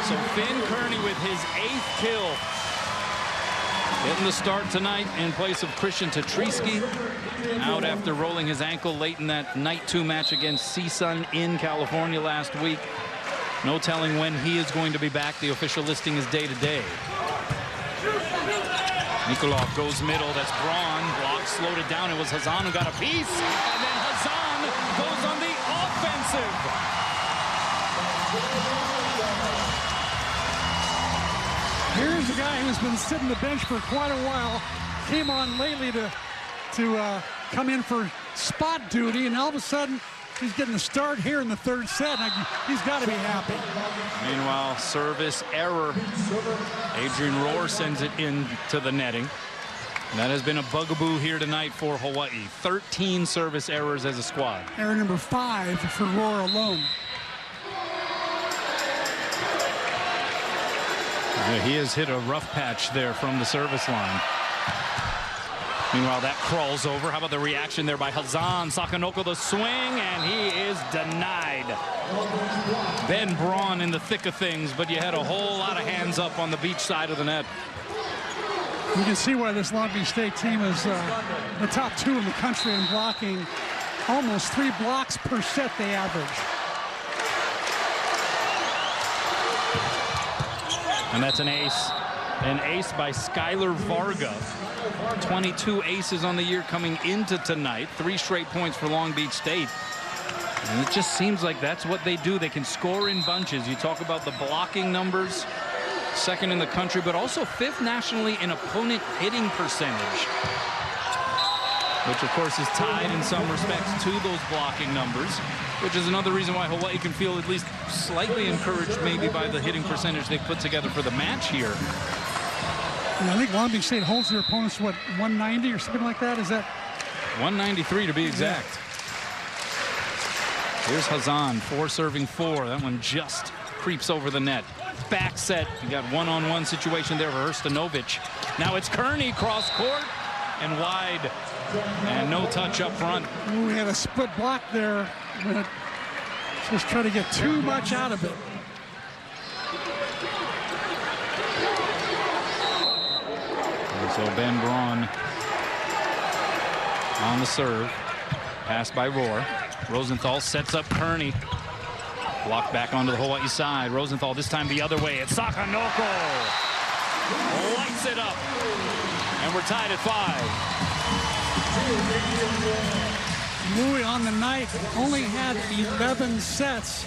So Finn Kearney with his 8th kill. Getting the start tonight in place of Christian Tetrisky. Out after rolling his ankle late in that night 2 match against CSUN in California last week. No telling when he is going to be back. The official listing is day-to-day. Nikolov goes middle. That's Braun. Block slowed it down. It was Hazan who got a piece. And then Hazan goes on the offensive. Here's a guy who's been sitting the bench for quite a while. Came on lately to come in for spot duty, and all of a sudden he's getting a start here in the 3rd set. He's got to be happy. Meanwhile, service error. Adrian Rohr sends it into the netting. And that has been a bugaboo here tonight for Hawaii. 13 service errors as a squad. Error number 5 for Rohr alone. Yeah, he has hit a rough patch there from the service line. Meanwhile, that crawls over. How about the reaction there by Hazan? Sakanoko the swing, and he is denied. Ben Braun in the thick of things, but you had a whole lot of hands up on the beach side of the net. You can see why this Long Beach State team is the top 2 in the country in blocking. Almost 3 blocks per set they average. And that's an ace. An ace by Skylar Varga. 22 aces on the year coming into tonight. 3 straight points for Long Beach State. And it just seems like that's what they do. They can score in bunches. You talk about the blocking numbers. 2nd in the country, but also 5th nationally in opponent hitting percentage. Which, of course, is tied in some respects to those blocking numbers. Which is another reason why Hawaii can feel at least slightly encouraged maybe by the hitting percentage they put together for the match here. And I think Long Beach State holds their opponents, what, 190 or something like that? Is that? 193 to be exact. Yeah. Here's Hazan, 4 serving 4. That one just creeps over the net. Back set. You got one-on-one situation there for Hrstanovic. Now it's Kearney cross court and wide. And no touch up front. Ooh, we had a split block there. But just trying to get too much out of it. So Ben Braun on the serve. Pass by Rohr. Rosenthal sets up Kearney. Blocked back onto the Hawaii side. Rosenthal this time the other way. It's Sakanoko. Lights it up. And we're tied at 5. Louis on the night only had 11 sets.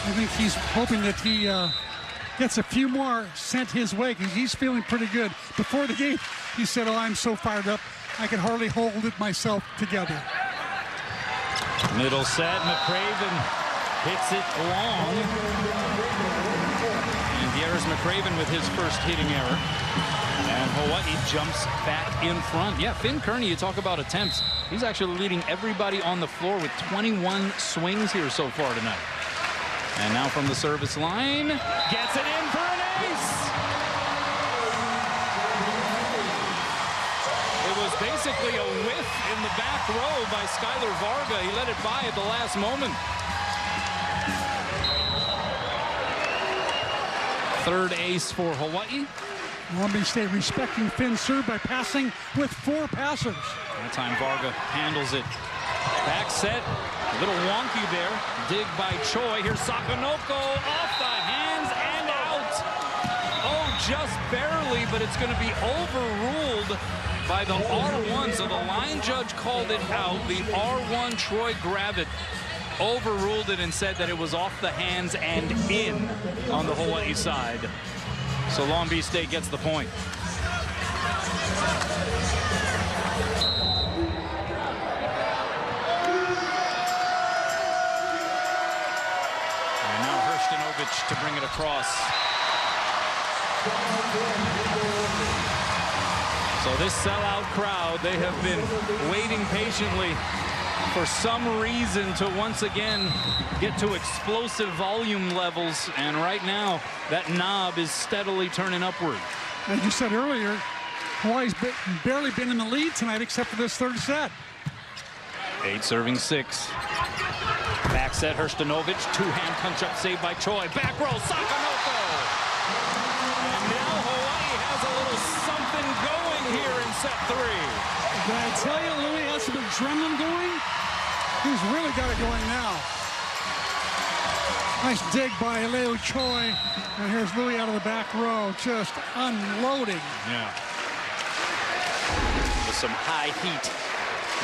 I think he's hoping that he gets a few more sent his way because he's feeling pretty good. Before the game, he said, "Oh, I'm so fired up, I can hardly hold it myself together." Middle set, McCraven hits it long. And Darius McCraven with his first hitting error. And Hawaii jumps back in front. Yeah, Finn Kearney, you talk about attempts. He's actually leading everybody on the floor with 21 swings here so far tonight. And now from the service line, gets it in for an ace. It was basically a whiff in the back row by Skylar Varga. He let it by at the last moment. Third ace for Hawaii. Long Beach State respecting Finn's serve by passing with 4 passers. That time Varga handles it. Back set, a little wonky there. Dig by Choi. Here's Sakonoko off the hands and out. Oh, just barely, but it's going to be overruled by the R1. So the line judge called it out. The R1, Troy Gravett, overruled it and said that it was off the hands and in on the Hawaii side. So Long Beach State gets the point. And now Hrstanovic to bring it across. So this sellout crowd, they have been waiting patiently for some reason to once again get to explosive volume levels, and right now that knob is steadily turning upward. As you said earlier, Hawaii's barely been in the lead tonight except for this third set. 8 serving 6. Back set, Hrstanovic, 2-hand punch-up save by Choi. Back row, Sakonoko. And now Hawaii has a little something going here in set 3. Did I tell you Louis has some adrenaline going? He's really got it going now. Nice dig by Leo Choi. And here's Louis out of the back row, just unloading. Yeah. With some high heat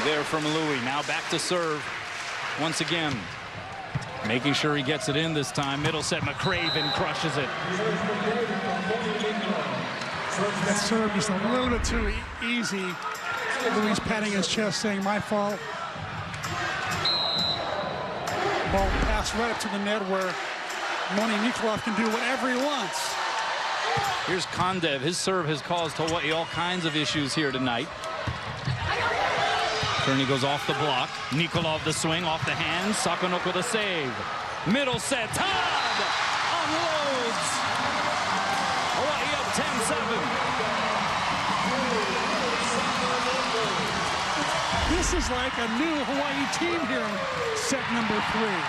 there from Louis. Now back to serve once again. Making sure he gets it in this time. Middle set, McCraven crushes it. That serve just a little bit too easy. Louis patting his chest saying, "My fault." Ball passed right up to the net where Moni Nikolov can do whatever he wants. Here's Kondev. His serve has caused Hawaii all kinds of issues here tonight. Kearney goes off the block. Nikolov the swing, off the hands. Sakonoko the save. Middle set, Todd unloads. Hawaii up 10-7. This is like a new Hawaii team here in set number 3.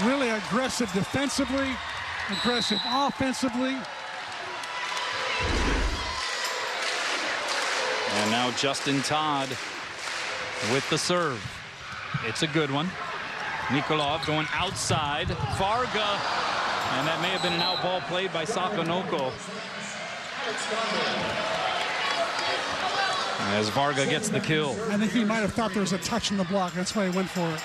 Really aggressive defensively, aggressive offensively. And now Justin Todd with the serve. It's a good one. Nikolov going outside. Varga. And that may have been an out ball played by Sakonoko. As Varga gets the kill. I think he might have thought there was a touch in the block. That's why he went for it.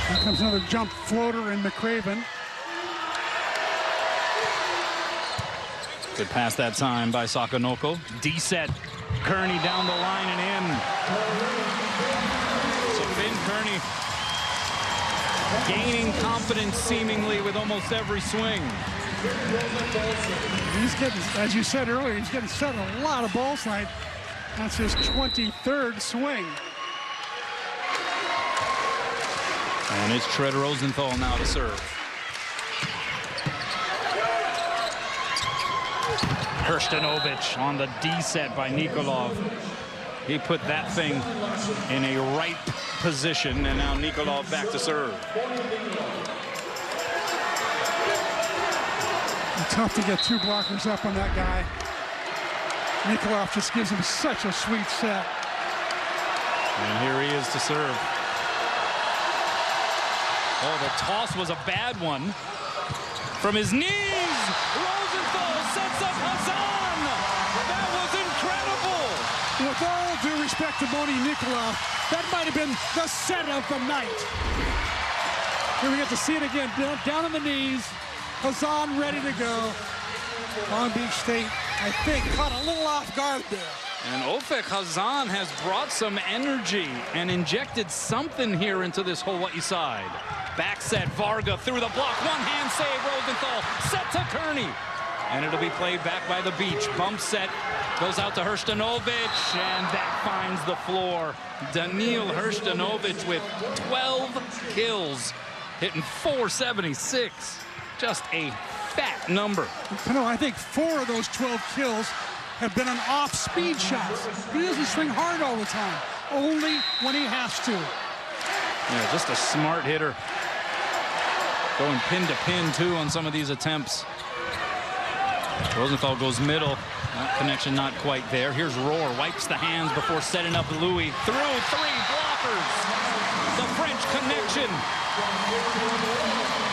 Here comes another jump floater in McCraven. Good pass that time by Sakonoko. D-set. Kearney down the line and in. So Finn Kearney gaining confidence seemingly with almost every swing. He's getting, as you said earlier, he's getting set a lot of balls tonight. That's his 23rd swing. And it's Tread Rosenthal now to serve. Hrstanovic on the D set by Nikolov. He put that thing in a right position, and now Nikolov back to serve. Tough to get 2 blockers up on that guy. Nikolov just gives him such a sweet set. And here he is to serve. Oh, the toss was a bad one. From his knees, Rosenthal sets up Hassan. That was incredible. With all due respect testimony, Nikolov. That might have been the set of the night. Here we get to see it again. Down on the knees. Hazan ready to go. Long Beach State, I think, caught a little off guard there. And Ofek Hazan has brought some energy and injected something here into this Hawaii side. Back set, Varga through the block. One-hand save, Rosenthal. Set to Kearney. And it'll be played back by the beach. Bump set goes out to Hrstanovic, and that finds the floor. Daniil Hrstanovic with 12 kills, hitting .476. Just a fat number. I think 4 of those 12 kills have been on off-speed shots. He doesn't swing hard all the time, only when he has to. Yeah, just a smart hitter. Going pin to pin, too, on some of these attempts. Rosenthal goes middle. That connection not quite there. Here's Rohr, wipes the hands before setting up Louis. Through 3 blockers. The French connection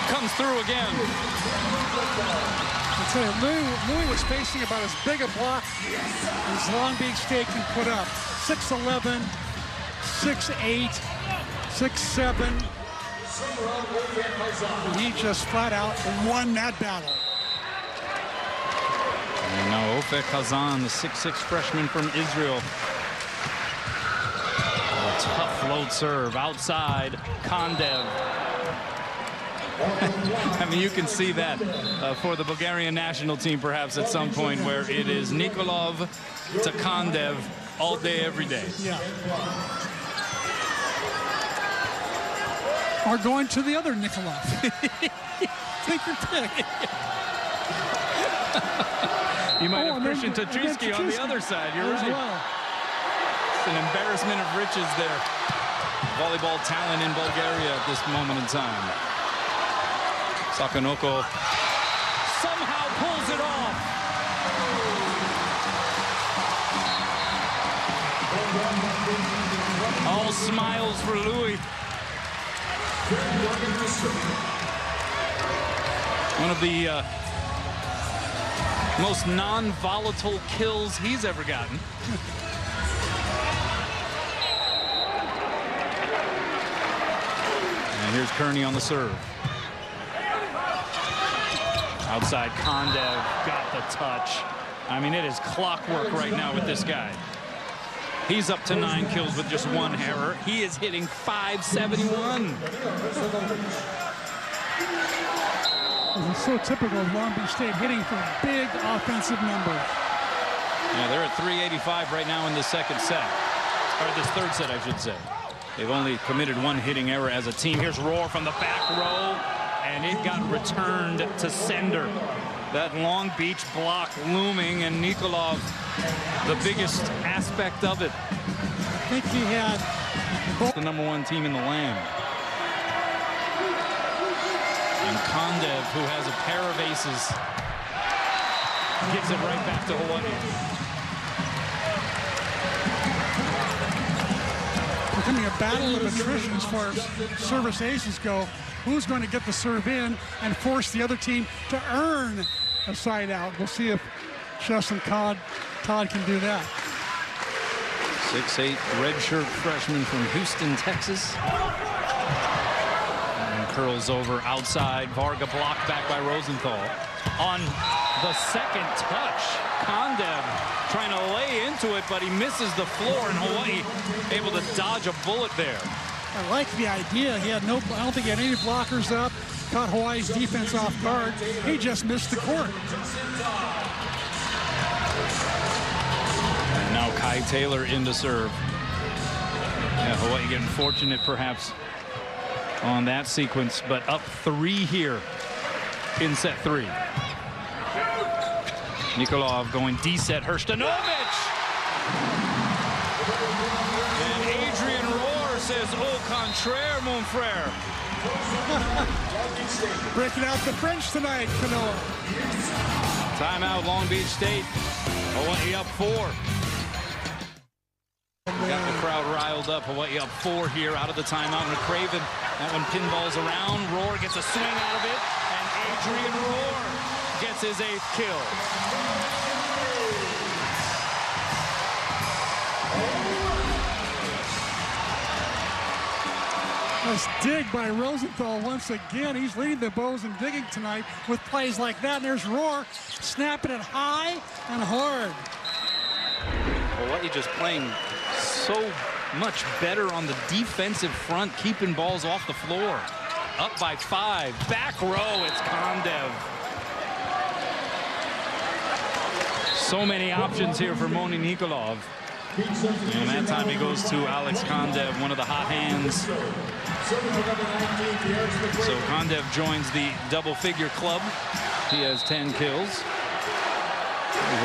comes through again. I tell you, Louis was facing about as big a block as Long Beach State can put up. 6'11", 6'8", 6'7". And he just flat out won that battle. And now Ofek Hazan, the 6'6" freshman from Israel. A tough float serve outside. Kondev. I mean, you can see that for the Bulgarian national team perhaps at some point, where it is Nikolov to Kondev all day, every day. Yeah. Or going to the other Nikolov. Take your pick. You might have Christian Tatrisky on the other side. You're right. Well. It's an embarrassment of riches there. Volleyball talent in Bulgaria at this moment in time. Sakonoko somehow pulls it off. All smiles for Louis. One of the most non-volatile kills he's ever gotten. And here's Kearney on the serve. Outside, Kondev got the touch. I mean, it is clockwork right now with this guy. He's up to 9 kills with just 1 error. He is hitting .571. It's so typical of Long Beach State, hitting for big offensive numbers. Yeah, they're at 385 right now in the second set. Or this third set, I should say. They've only committed 1 hitting error as a team. Here's Rohr from the back row, and it got returned to sender. That Long Beach block looming, and Nikolov, the biggest aspect of it. I think he had the #1 team in the land. And Kondev, who has a pair of aces, gives it right back to Hawaii. Becoming a battle of attrition as far as service aces go. Who's going to get the serve in and force the other team to earn a side out? We'll see if Justin Todd can do that. 6'8" redshirt freshman from Houston, Texas. And curls over outside. Varga blocked back by Rosenthal. On the second touch, Kondev trying to lay into it, but he misses the floor, and Hawaii able to dodge a bullet there. I like the idea. He had I don't think he had any blockers up. Caught Hawaii's defense off guard. He just missed the court. And now Kai Taylor in to serve. Yeah, Hawaii getting fortunate perhaps on that sequence, but up 3 here in set 3. Nikolov going D-set. Hrstanovic! And Adrian Rohr says, au contraire, mon frère. Breaking out the French tonight, Kanoa. Timeout, Long Beach State. Hawaii up 4. Got the crowd riled up. Hawaii up 4 here out of the timeout. McCraven, that one pinballs around. Rohr gets a swing out of it. And Adrian Rohr gets his 8th kill. Nice dig by Rosenthal once again. He's leading the bows and digging tonight with plays like that. And there's Rohr snapping it high and hard. Hawaii just playing so much better on the defensive front, keeping balls off the floor. Up by 5. Back row, it's Kondev. So many options here for Moni Nikolov. And that time he goes to Alex Kondev, one of the hot hands. So Kondev joins the double-figure club. He has 10 kills.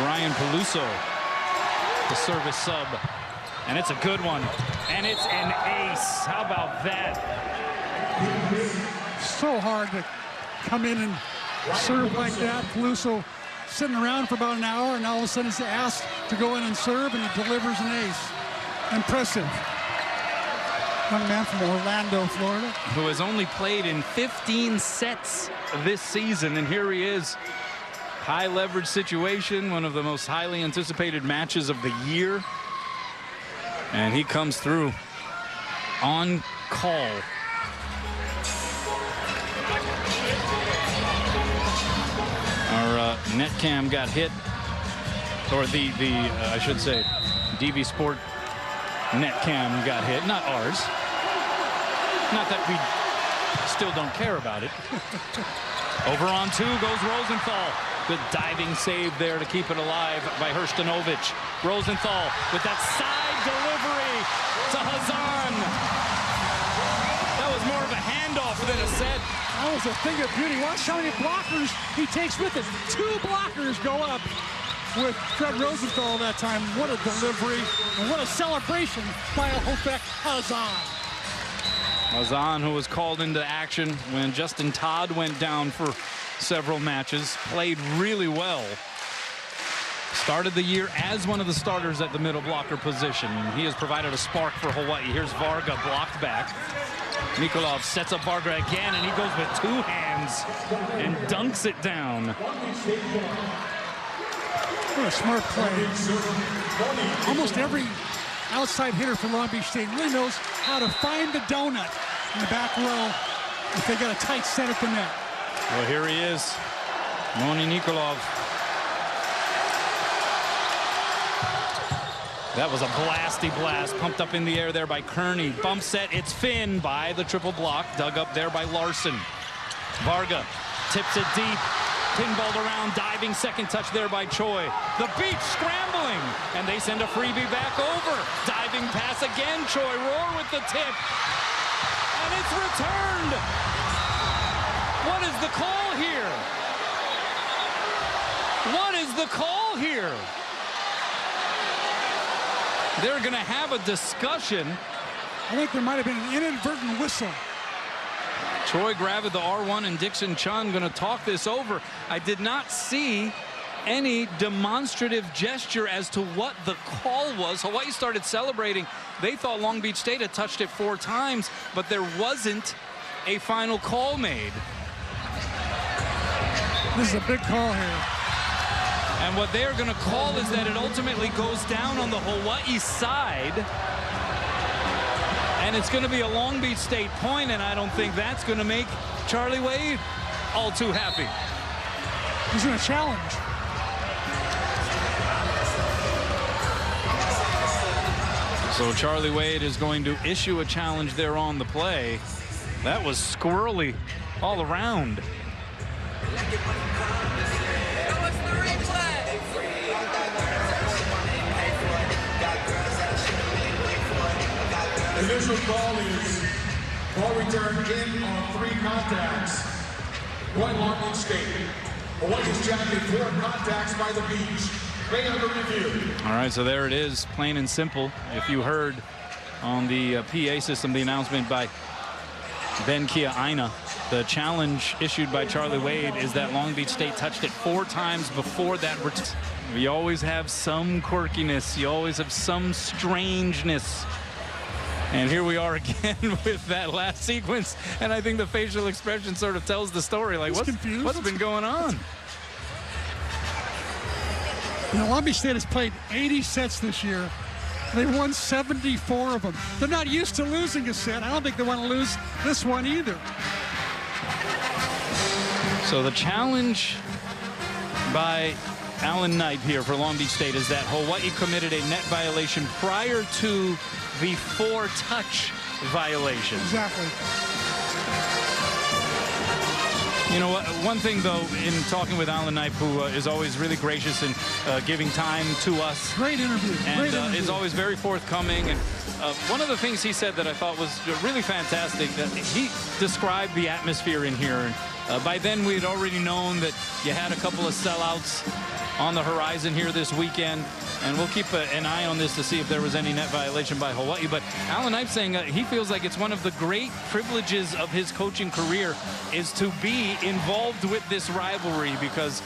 Ryan Peluso, the service sub. And it's a good one. And it's an ace. How about that? So hard to come in and serve like that. Peluso sitting around for about an hour, and all of a sudden he's asked to go in and serve, and he delivers an ace. Impressive. Young man from Orlando, Florida. Who has only played in 15 sets this season, and here he is. High leverage situation, one of the most highly anticipated matches of the year. And he comes through on call. Our net cam got hit, or I should say, DV Sport net cam got hit, not ours. Not that we still don't care about it. Over on 2 goes Rosenthal. Good diving save there to keep it alive by Hrstanovic. Rosenthal with that side delivery to Hazan. That was more of a handoff than a set. That was a thing of beauty. Watch how many blockers he takes with it. 2 blockers go up with Fred Rosenthal that time. What a delivery and what a celebration by Hofek Hazan. Hazan, who was called into action when Justin Todd went down for several matches, played really well. Started the year as one of the starters at the middle blocker position. He has provided a spark for Hawaii. Here's Varga blocked back. Nikolov sets up Varga again, and he goes with 2 hands and dunks it down. What a smart play. Almost every outside hitter for Long Beach State really knows how to find the donut in the back row if they got a tight set at the net. Well, here he is, Moni Nikolov. That was a blasty blast, pumped up in the air there by Kearney. Bump set, it's Finn by the triple block, dug up there by Larson. Varga tips it deep, pinballed around, diving second touch there by Choi. The beach scrambling, and they send a freebie back over. Diving pass again, Choi. Rohr with the tip, and it's returned. What is the call here? What is the call here? They're going to have a discussion. I think there might have been an inadvertent whistle. Choi grabbed the R1 and Dixon Chun going to talk this over. I did not see any demonstrative gesture as to what the call was. Hawaii started celebrating. They thought Long Beach State had touched it 4 times, but there wasn't a final call made. This is a big call here. And what they're going to call is that it ultimately goes down on the Hawaii side. And it's going to be a Long Beach State point, and I don't think that's going to make Charlie Wade all too happy. He's going to challenge. So Charlie Wade is going to issue a challenge there on the play. That was squirrely all around. Initial call is ball return in on 3 contacts. Point Long Beach State. Hawaii's champion 4 contacts by the beach. Play under review. All right, so there it is, plain and simple. If you heard on the PA system the announcement by Ben Kia Aina, the challenge issued by Charlie Wade is that Long Beach State touched it 4 times before that. You always have some quirkiness. You always have some strangeness. And here we are again with that last sequence, and I think the facial expression sort of tells the story. Like, what's been going on? You know, Long Beach State has played 80 sets this year. They won 74 of them. They're not used to losing a set. I don't think they want to lose this one either. So the challenge by Alan Knight here for Long Beach State is that Hawaii committed a net violation prior to the 4-touch violation. Exactly. You know what? One thing, though, in talking with Alan Knight, who is always really gracious in giving time to us. Great interview. And is always very forthcoming. And one of the things he said that I thought was really fantastic, that he described the atmosphere in here. And by then, we had already known that you had a couple of sellouts on the horizon here this weekend. And we'll keep an eye on this to see if there was any net violation by Hawaii. But Alan Knight saying he feels like it's one of the great privileges of his coaching career is to be involved with this rivalry, because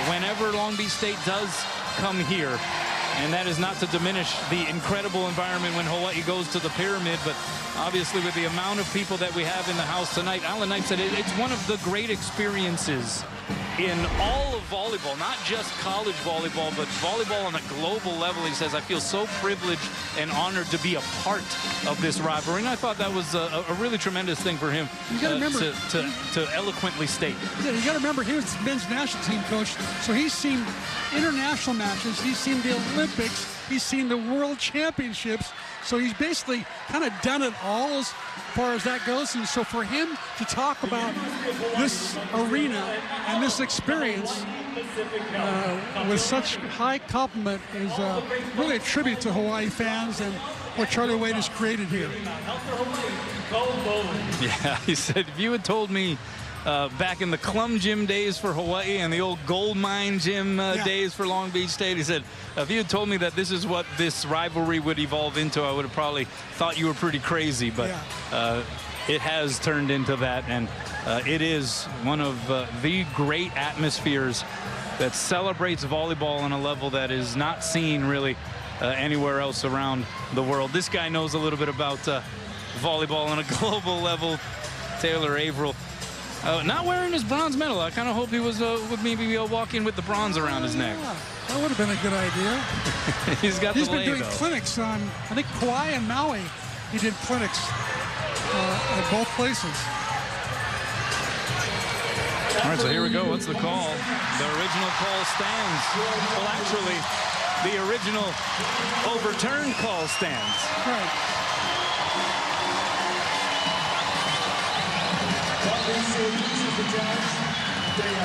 whenever Long Beach State does come here, and that is not to diminish the incredible environment when Hawaii goes to the Pyramid, but obviously with the amount of people that we have in the house tonight, Alan Knight said it's one of the great experiences in all of volleyball, not just college volleyball, but volleyball on a global level. He says, I feel so privileged and honored to be a part of this rivalry. And I thought that was a really tremendous thing for him to eloquently state. Yeah, you got to remember, he was men's national team coach, so he's seen international matches, he's seen the Olympics, he's seen the World Championships, so he's basically kind of done it all as far as that goes. And so for him to talk about this arena and this experience with such high compliment is really a tribute to Hawaii fans and what Charlie Wade has created here. Yeah, he said, if you had told me back in the Clum Gym days for Hawaii and the old Gold Mine Gym days for Long Beach State, he said, if you had told me that this is what this rivalry would evolve into, I would have probably thought you were pretty crazy. But it has turned into that, and it is one of the great atmospheres that celebrates volleyball on a level that is not seen really anywhere else around the world. This guy knows a little bit about volleyball on a global level. Taylor Averill. Not wearing his bronze medal. I kind of hope he was would maybe walking with the bronze around his neck. That would have been a good idea. He's been doing clinics on, I think, Kauai and Maui. He did clinics at both places. All right, so here we go. What's the call? The original call stands. Well, actually, the original overturned call stands. Right.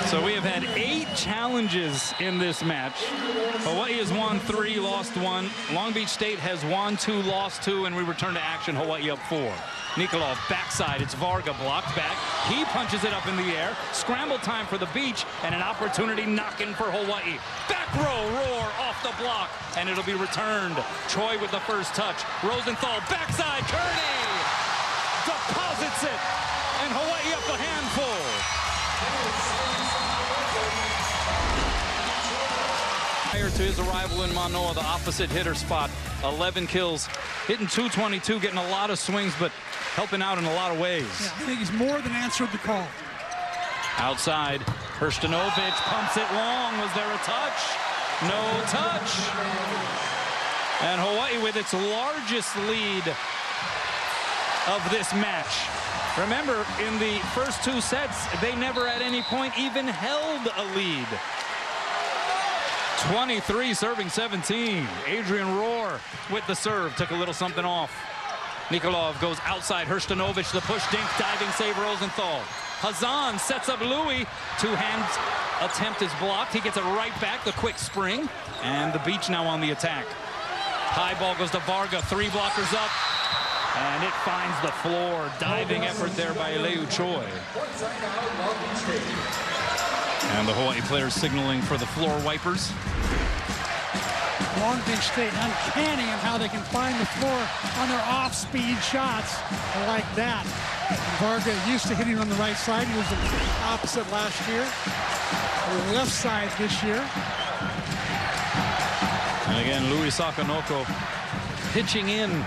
So we have had 8 challenges in this match. Hawaii has won 3, lost 1. Long Beach State has won 2, lost 2, and we return to action. Hawaii up 4. Nikolov backside. It's Varga blocked back. He punches it up in the air. Scramble time for the beach, and an opportunity knocking for Hawaii. Back row roar off the block, and it'll be returned. Choi with the first touch. Rosenthal backside. Kearney deposits it, and Hawaii up a handful. Prior to his arrival in Manoa, the opposite hitter spot, 11 kills, hitting .222, getting a lot of swings, but helping out in a lot of ways. Yeah, I think he's more than answered the call. Outside, Hrstanovic pumps it long. Was there a touch? No touch. And Hawaii with its largest lead of this match. Remember, in the first 2 sets, they never at any point even held a lead. 23 serving 17. Adrian Rohr with the serve. Took a little something off. Nikolov goes outside. Hrstanovic, the push dink, diving save Rosenthal. Hazan sets up Louis. 2 hands attempt is blocked. He gets it right back. The quick spring. And the beach now on the attack. High ball goes to Varga. 3 blockers up. And it finds the floor. Diving effort there by Leu Choi. And the Hawaii players signaling for the floor wipers. Long Beach State uncanny in how they can find the floor on their off-speed shots like that. Varga used to hitting on the right side. He was the opposite last year. The left side this year. And again, Louis Sakanoko pitching in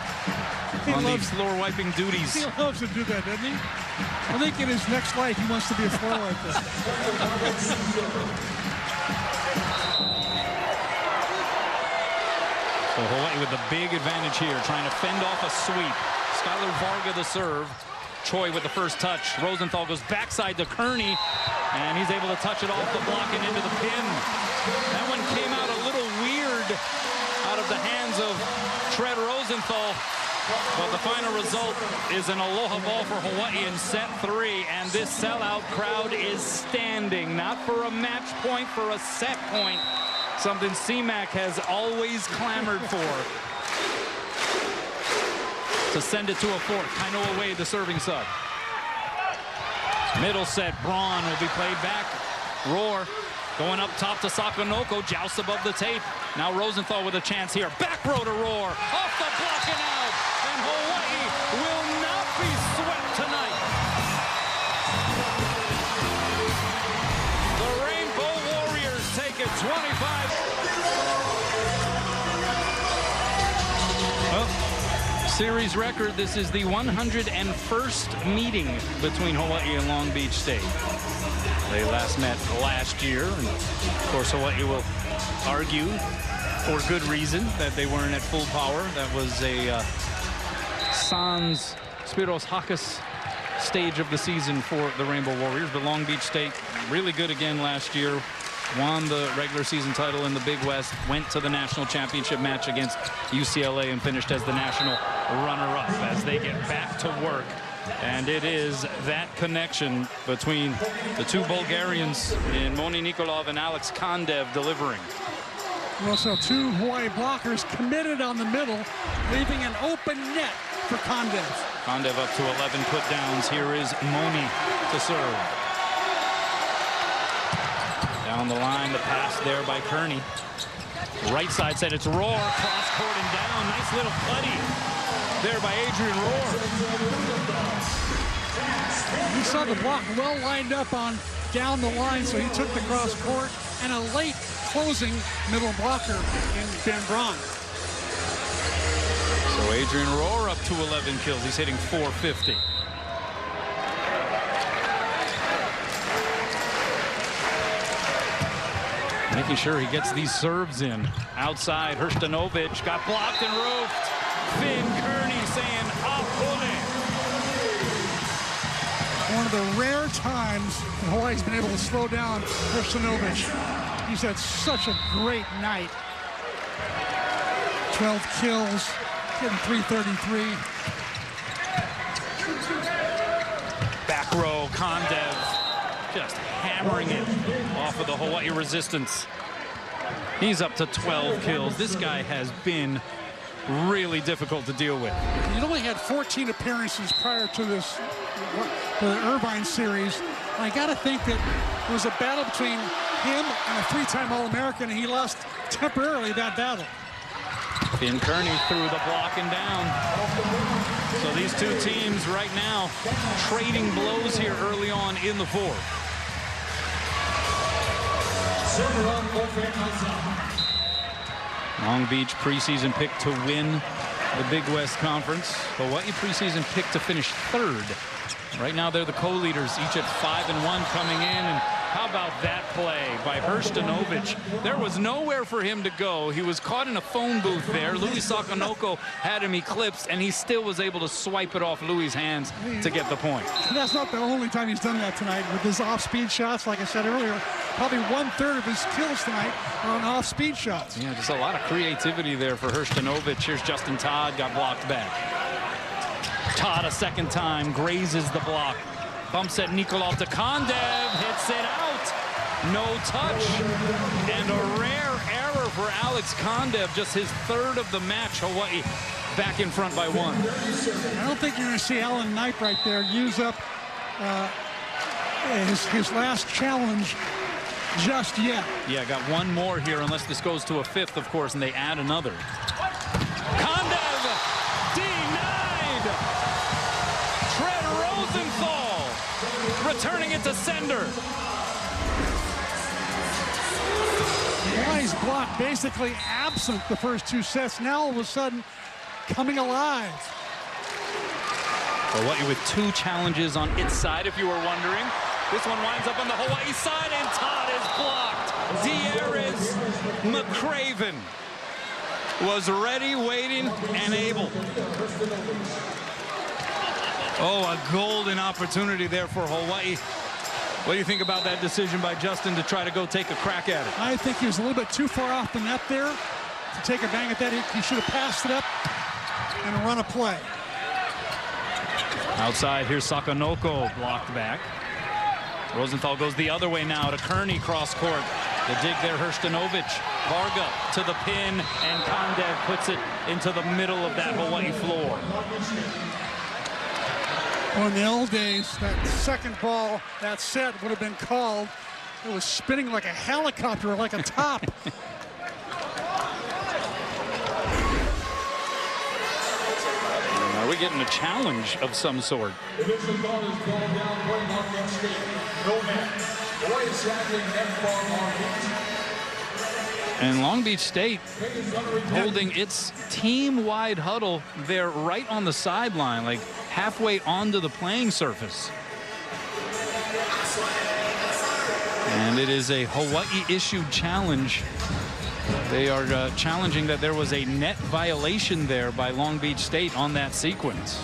on the floor wiping duties. He loves to do that, doesn't he? I think in his next life he wants to be a floor wiper. So Hawaii with the big advantage here, trying to fend off a sweep. Skylar Varga the serve. Choi with the first touch. Rosenthal goes backside to Kearney, and he's able to touch it off the block and into the pin. That one came out a little weird out of the hands of Tread Rosenthal, but the final result is an aloha ball for Hawaii in set 3, and this sellout crowd is standing, not for a match point, for a set point, something CMAC has always clamored for. To send it to a fourth. Kainoa Wade, the serving sub. Middle set, Braun will be played back. Roar going up top to Sakonoko, jousts above the tape. Now Rosenthal with a chance here. Back row to Roar, off the block and out. And Hawaii will not be swept tonight. The Rainbow Warriors take it 25. Series record. This is the 101st meeting between Hawaii and Long Beach State. They last met last year, and of course Hawaii will argue for good reason that they weren't at full power. That was a Sans Spiros Hakas stage of the season for the Rainbow Warriors, but Long Beach State really good again last year. Won the regular season title in the Big West, went to the national championship match against UCLA and finished as the national runner-up as they get back to work. And it is that connection between the two Bulgarians in Moni Nikolov and Alex Kondev delivering. Well, so two Hawaii blockers committed on the middle, leaving an open net for Kondev. Kondev up to 11 put-downs. Here is Moni to serve. Down the line, the pass there by Kearney. Right side set, it's Roar, cross court and down. Nice little putty there by Adrian Roar. He saw the block well lined up on down the line, so he took the cross court and a late closing middle blocker in Van Braun. So Adrian Roar up to 11 kills. He's hitting .450. Making sure he gets these serves in. Outside, Hrstanovic got blocked and roofed. Finn Kearney saying, "Apole." One of the rare times that Hawaii's been able to slow down Hrstanovic. He's had such a great night. 12 kills, getting .333. Back row, Kondev just hammering it off of the Hawaii resistance. He's up to 12 kills. This guy has been really difficult to deal with. He only had 14 appearances prior to this, the Irvine series. I got to think that it was a battle between him and a three-time All-American, and he lost temporarily that battle. Finn Kearney through the block and down. So these two teams right now trading blows here early on in the fourth. Long Beach preseason pick to win the Big West Conference. Hawaii preseason pick to finish third. Right now they're the co-leaders, each at 5-1 coming in. And how about that play by Hrstanovic? There was nowhere for him to go. He was caught in a phone booth there. Louis Sakonoko had him eclipsed, and he still was able to swipe it off Louis' hands to get the point. That's not the only time he's done that tonight with his off-speed shots. Like I said earlier, probably 1/3 of his kills tonight are on off-speed shots. Yeah, just a lot of creativity there for Hrstanovic. Here's Justin Todd, got blocked back. Todd a second time, grazes the block. Bumps at Nikolov to Kondev, hits it out. No touch. And a rare error for Alex Kondev, just his third of the match. Hawaii back in front by 1. I don't think you're going to see Alan Knight right there use up his last challenge just yet. Yeah, got one more here, unless this goes to a 5th, of course, and they add another. Kondev denied. Tread Rosenthal returning it to sender. Hawaii's block basically absent the first 2 sets. Now all of a sudden coming alive. Hawaii with 2 challenges on its side, if you were wondering. This one winds up on the Hawaii side, and Todd is blocked. Dierys McCraven. was ready, waiting, and able. Oh, a golden opportunity there for Hawaii. What do you think about that decision by Justin to try to go take a crack at it? I think he was a little bit too far off the net there to take a bang at that. He should have passed it up and run a play. Outside, here's Sakonoko, blocked back. Rosenthal goes the other way now to Kearney, cross court. The dig there, Hrstanovic. Varga to the pin, and Kondev puts it into the middle of that Hawaii floor. Well, in the old days, that second ball, that set would have been called. It was spinning like a helicopter, like a top. Are we getting a challenge of some sort? And Long Beach State holding its team-wide huddle there right on the sideline, like halfway onto the playing surface. And it is a Hawaii-issued challenge. They are challenging that there was a net violation there by Long Beach State on that sequence.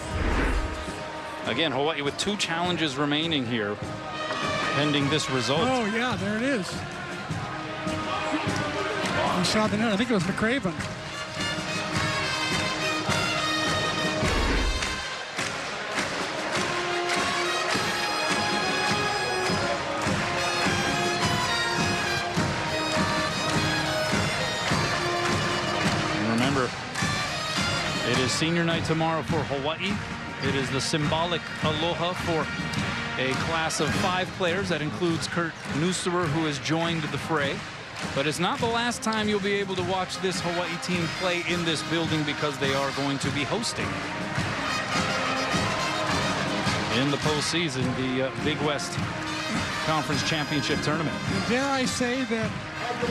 Again, Hawaii with 2 challenges remaining here, pending this result. Oh, yeah, there it is. You saw the net. I think it was McCraven. It is senior night tomorrow for Hawaii. It is the symbolic aloha for a class of 5 players. That includes Kurt Nusterer, who has joined the fray. But it's not the last time you'll be able to watch this Hawaii team play in this building, because they are going to be hosting in the postseason the Big West Conference Championship Tournament. And dare I say that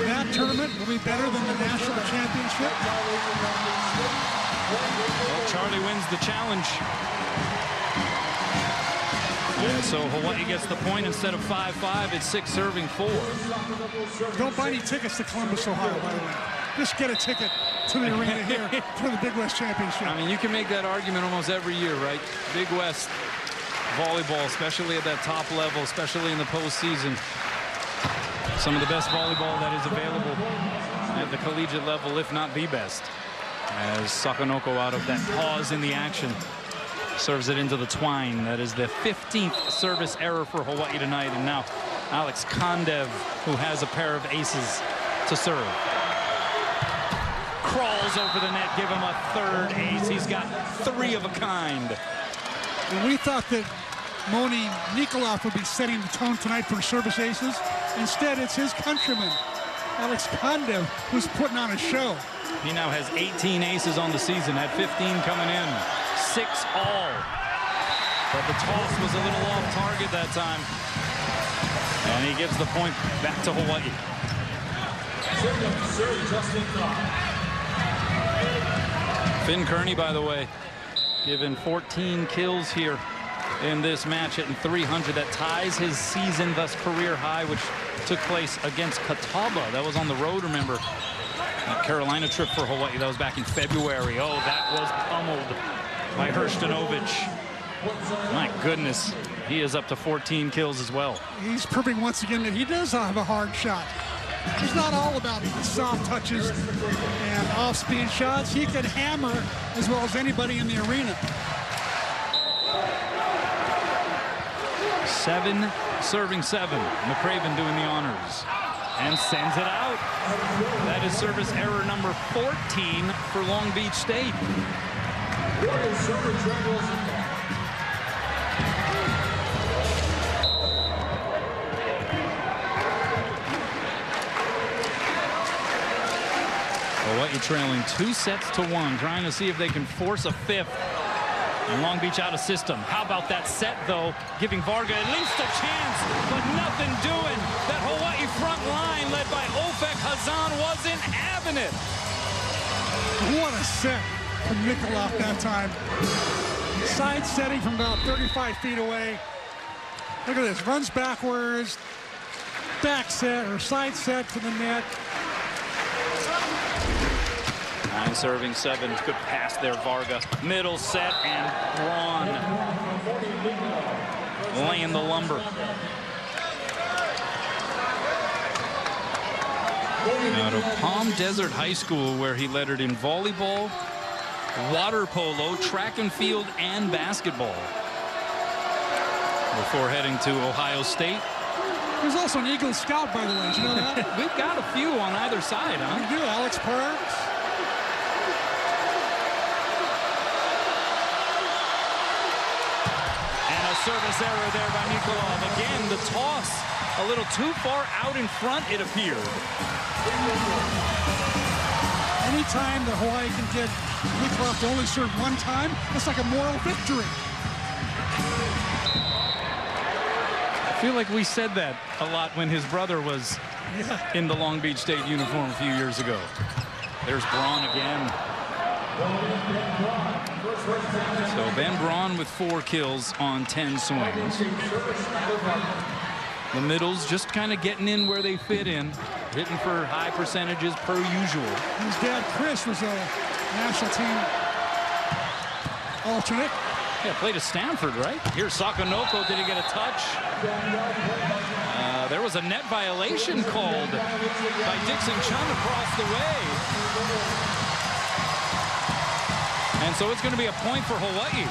that tournament will be better than the national championship? Well, Charlie wins the challenge. And so Hawaii gets the point. Instead of 5-5, it's 6 serving 4. Don't buy any tickets to Columbus, Ohio, by the way. Just get a ticket to the arena here for the Big West Championship. I mean, you can make that argument almost every year, right? Big West volleyball, especially at that top level, especially in the postseason. Some of the best volleyball that is available at the collegiate level, if not the best. As Sakonoko, out of that pause in the action, serves it into the twine. That is the 15th service error for Hawaii tonight. And now Alex Kondev, who has a pair of aces to serve. Crawls over the net, give him a 3rd ace. He's got 3 of a kind. And we thought that Moni Nikolov would be setting the tone tonight for service aces. Instead, it's his countryman, Alex Kondev, who's putting on a show. He now has 18 aces on the season, had 15 coming in, 6 all. But the toss was a little off target that time. And he gives the point back to Hawaii. Finn Kearney, by the way, given 14 kills here in this match, hitting 300. That ties his season, thus career high, which took place against Catawba. That was on the road, remember. That Carolina trip for Hawaii, that was back in February. Oh, that was pummeled by Hrstanovic. My goodness, he is up to 14 kills as well. He's proving once again that he does have a hard shot. He's not all about soft touches and off-speed shots. He can hammer as well as anybody in the arena. 7 serving 7. McCraven doing the honors and sends it out. That is service error number 14 for Long Beach State. Hawaii trailing 2-1, trying to see if they can force a 5th. And Long Beach out of system. How about that set, though, giving Varga at least a chance, but nothing doing. That Hawaii front line, led by Ofek Hazan, wasn't having it. What a set from Nikolov that time. Side setting from about 35 feet away. Look at this, runs backwards, back set or side set to the net. 9 serving 7. Good pass there, Varga. Middle set, and Braun laying the lumber. Out of Palm Desert High School, where he lettered in volleyball, water polo, track and field, and basketball. Before heading to Ohio State. He was also an Eagle Scout, by the way. Did you know that? We've got a few on either side, huh? We do. Alex Perks. And a service error there by Nikolov. Again, the toss a little too far out in front, it appeared. Anytime the Hawaii can get Nikolov to only serve one time, it's like a moral victory. I feel like we said that a lot when his brother was in the Long Beach State uniform a few years ago. There's Braun again. So Ben Braun with 4 kills on 10 swings. The middles just kind of getting in where they fit in, hitting for high percentages per usual. His dad, Chris, was a national team alternate. Yeah, played at Stanford, right? Here's Sakonoko. Did he get a touch? There was a net violation called by Dixon Chun across the way. And so it's going to be a point for Hawaii.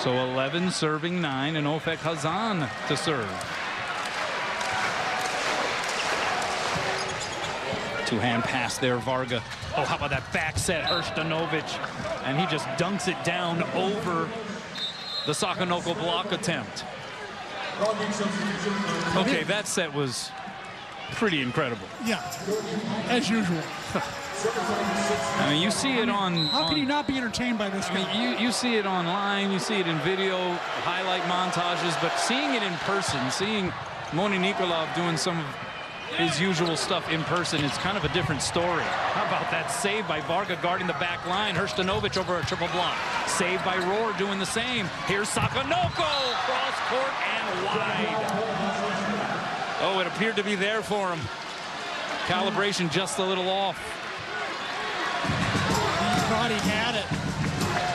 So 11 serving 9, and Ofek Hazan to serve. Two-hand pass there, Varga. Oh, how about that back set, Hrstanovic. And he just dunks it down over the Sakonoko block attempt. Okay, that set was pretty incredible. Yeah, as usual. I mean, you see it on... How can you not be entertained by this guy? I mean, you see it online, you see it in video, highlight montages, but seeing it in person, seeing Moni Nikolov doing some of his usual stuff in person, it's kind of a different story. How about that save by Varga guarding the back line? Hrstanovic over a triple block. Saved by Rohr doing the same. Here's Sakonoko, cross court and wide. Oh, it appeared to be there for him. Calibration just a little off. He thought he had it.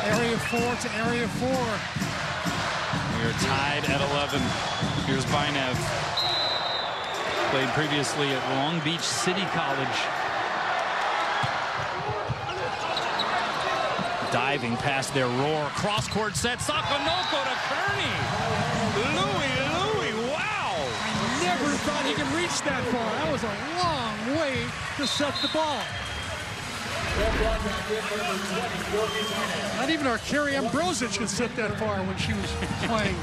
Area 4 to area 4. We are tied at 11. Here's Bainev. Played previously at Long Beach City College. Diving past their Rohr. Cross-court set. Sakonoko to Kearney. Louis, wow. I never thought he could reach that far. That was a long way to set the ball. Not even our Carrie Ambrosic could set that far when she was playing.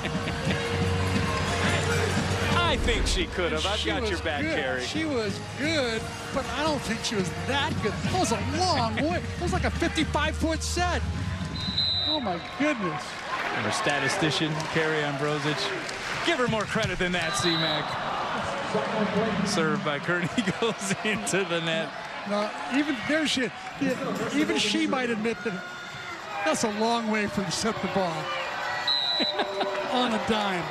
I think she could have. I've got your back, good. Carrie. She was good, but I don't think she was that good. That was a long way. It was like a 55-foot set. Oh, my goodness. And our statistician, Carrie Ambrosic. Give her more credit than that, C-Mac. Served by Kearney goes into the net. No, even there even she might admit that that's a long way from set the ball on a dime.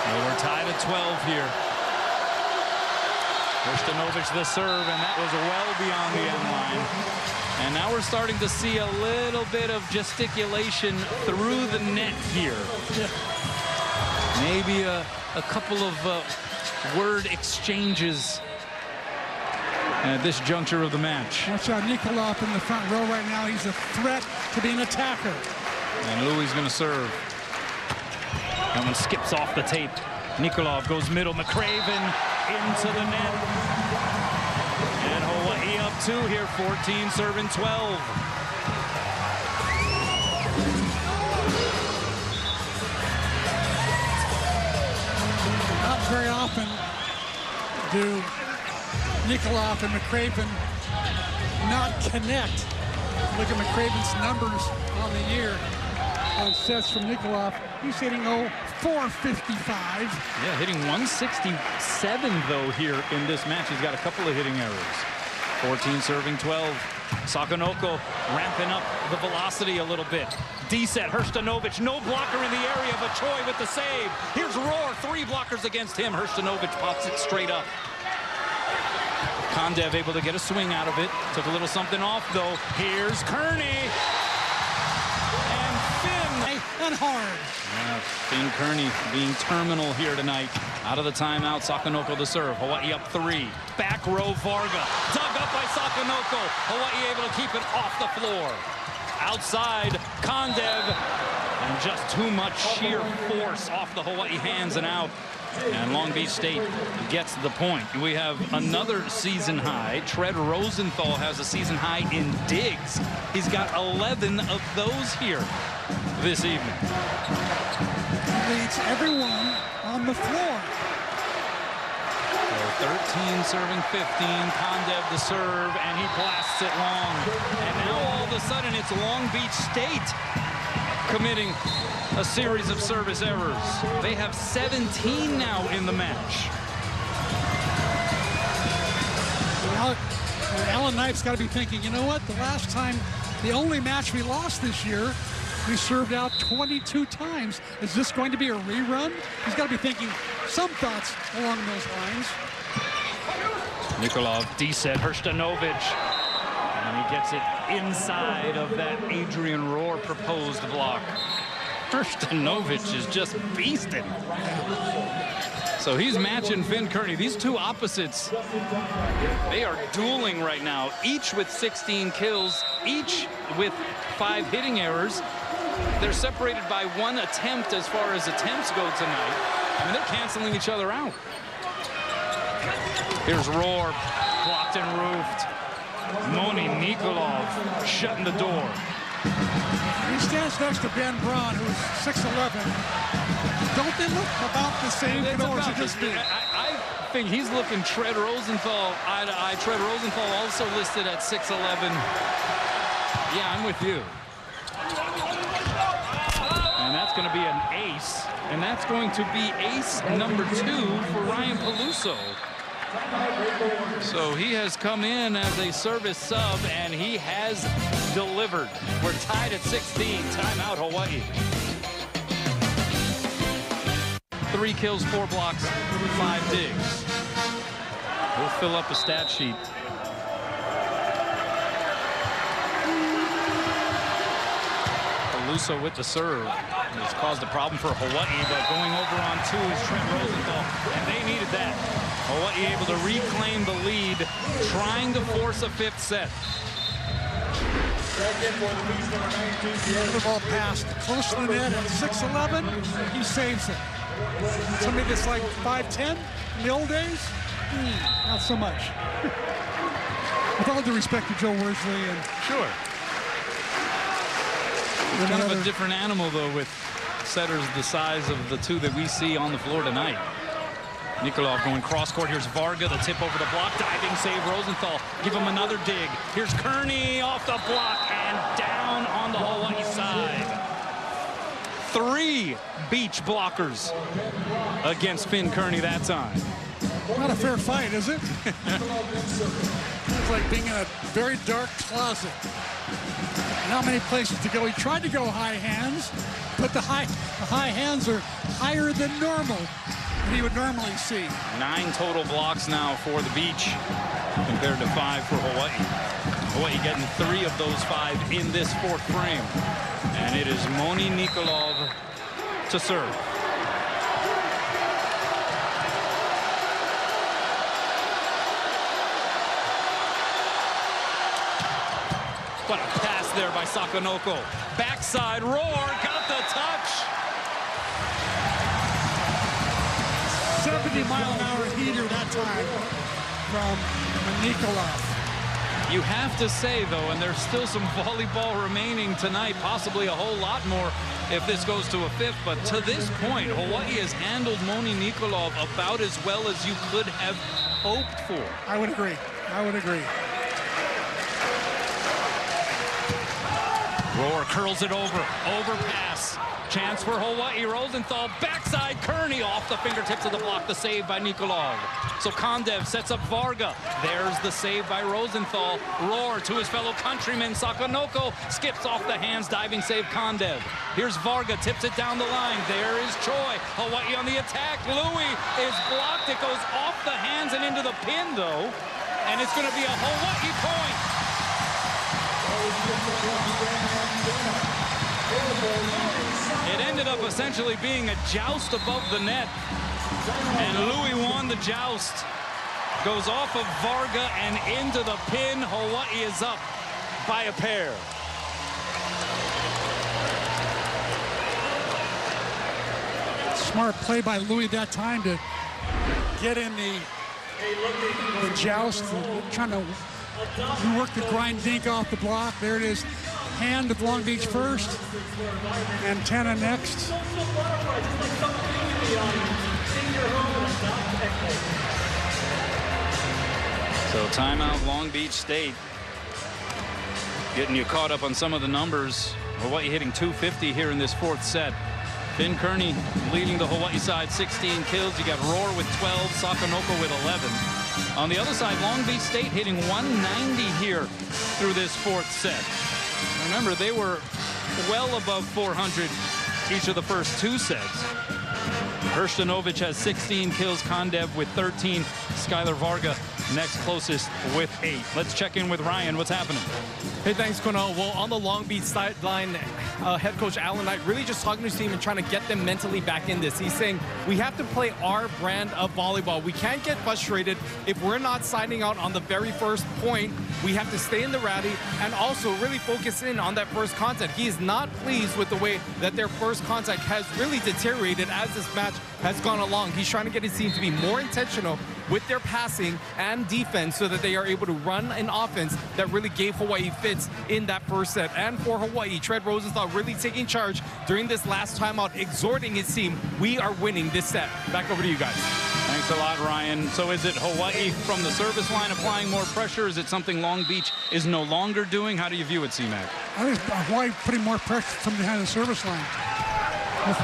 Well, we're tied at 12 here. Hrstanovic the serve, and that was well beyond the end line. And now we're starting to see a little bit of gesticulation through the net here. Yeah. Maybe a couple of word exchanges at this juncture of the match. Watch out, Nikolov in the front row right now. He's a threat to be an attacker. And Louis going to serve. That one skips off the tape. Nikolov goes middle. McCraven into the net. And Hawaii up 2 here. 14 serving 12. Not very often do Nikolov and McCraven not connect. Look at McCraven's numbers on the year. On sets from Nikolov. He's hitting 455. Yeah, hitting 167 though here in this match. He's got a couple of hitting errors. 14 serving 12. Sakonoko ramping up the velocity a little bit. D-set, Hrstanovic, no blocker in the area, but Choi with the save. Here's Roar, 3 blockers against him. Hrstanovic pops it straight up. Kondev able to get a swing out of it. Took a little something off, though. Here's Kearney. And Finn. And hard. Yeah, Finn Kearney being terminal here tonight. Out of the timeout, Sakonoko the serve. Hawaii up 3. Back row, Varga. Dug up by Sakonoko. Hawaii able to keep it off the floor. Outside, Kondev. And just too much sheer force off the Hawaii hands and out. And Long Beach State gets the point. We have another season high. Tread Rosenthal has a season high in digs. He's got 11 of those here this evening. Leads everyone on the floor. So 13 serving 15. Kondev the serve, and he blasts it long. And now all of a sudden it's Long Beach State committing a series of service errors. They have 17 now in the match. Alan Knife's got to be thinking, you know what? The last time, the only match we lost this year, we served out 22 times. Is this going to be a rerun? He's got to be thinking some thoughts along those lines. Nikolov, D-set, Hrstanovic. And he gets it inside of that Adrian Roar proposed block. Hrstanovic is just beasting. So he's matching Finn Kearney. These two opposites, they are dueling right now, each with 16 kills, each with 5 hitting errors. They're separated by 1 attempt as far as attempts go tonight. I mean, they're canceling each other out. Here's Roar, blocked and roofed. Moni Nikolov shutting the door. He stands next to Ben Braun, who's 6'11". Don't they look about the same? I think he's looking Tread Rosenthal eye to eye. Tread Rosenthal also listed at 6'11". Yeah, I'm with you. And that's going to be an ace. And that's going to be ace number 2 for Ryan Peluso. So he has come in as a service sub, and he has delivered. We're tied at 16. Timeout, Hawaii. 3 kills, 4 blocks, 5 digs. We'll fill up a stat sheet. Peluso with the serve. It's caused a problem for Hawaii, but going over on 2 is Trent Rosenthal, and they needed that. Hawaii able to reclaim the lead, trying to force a 5th set. The ball passed close to the net at 6'11". He saves it. Somebody that's like 5'10" in the old days? Not so much. With all due respect to Joe Worsley and sure. It's kind of a different animal, though, with setters the size of the 2 that we see on the floor tonight. Nikolov going cross court. Here's Varga, the tip over the block. Diving save, Rosenthal. Give him another dig. Here's Kearney off the block and down on the Hawaii side. 3 beach blockers against Finn Kearney that time. Not a fair fight, is it? It's like being in a very dark closet. Not many places to go. He tried to go high hands, but the high hands are higher than normal than he would normally see. 9 total blocks now for the beach compared to 5 for Hawaii. Hawaii getting 3 of those 5 in this 4th frame. And it is Moni Nikolov to serve. What a pass there by Sakonoko. Backside, Roar got the touch. 70-mile-an-hour heater that time from Nikolov. You have to say, though, and there's still some volleyball remaining tonight, possibly a whole lot more if this goes to a 5th, but to this point, Hawaii has handled Moni Nikolov about as well as you could have hoped for. I would agree. I would agree. Roar curls it over. Overpass. Chance for Hawaii. Rosenthal, backside. Kearney off the fingertips of the block. The save by Nikolov. So Kondev sets up Varga. There's the save by Rosenthal. Roar to his fellow countryman. Sakonoko skips off the hands. Diving save Kondev. Here's Varga. Tips it down the line. There is Choi. Hawaii on the attack. Louis is blocked. It goes off the hands and into the pin, though. And it's going to be a Hawaii point. It ended up essentially being a joust above the net. And Louis won the joust. Goes off of Varga and into the pin. Hawaii is up by a pair. Smart play by Louis that time to get in the joust, trying to work the grind dink off the block. There it is. Hand of Long Beach first, antenna next. So timeout, Long Beach State. Getting you caught up on some of the numbers. Hawaii hitting 250 here in this fourth set. Finn Kearney leading the Hawaii side, 16 kills. You got Roar with 12, Sakonoko with 11. On the other side, Long Beach State hitting 190 here through this fourth set. Remember, they were well above 400 each of the first two sets. Hershtanovich has 16 kills, Kondev with 13, Skylar Varga next closest with 8. Let's check in with Ryan. What's happening? Hey, thanks, Quinell. Well, on the Long Beach sideline, head coach Alan Knight really just talking to his team and trying to get them mentally back in this. He's saying we have to play our brand of volleyball. We can't get frustrated if we're not siding out on the very first point. We have to stay in the rally and also really focus in on that first contact. He is not pleased with the way that their first contact has really deteriorated as this match has gone along. He's trying to get his team to be more intentional with their passing and defense so that they are able to run an offense that really gave Hawaii fits in that first set. And for Hawaii, Tread Rosenthal really taking charge during this last timeout, exhorting his team, we are winning this set. Back over to you guys. Thanks a lot, Ryan. So is it Hawaii from the service line applying more pressure? Is it something Long Beach is no longer doing? How do you view it, C-Mac? I think Hawaii putting more pressure from behind the service line. As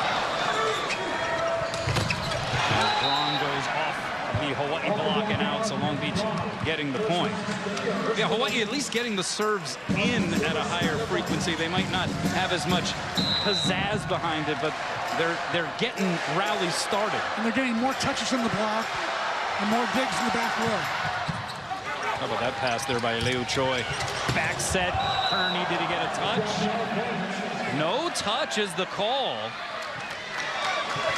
Braun goes off the Hawaii block and out, so Long Beach getting the point. Yeah, Hawaii at least getting the serves in at a higher frequency. They might not have as much pizzazz behind it, but they're getting rallies started. And they're getting more touches in the block and more digs in the back row. How about that pass there by Leo Choi? Back set. Kearney, did he get a touch? No touch is the call.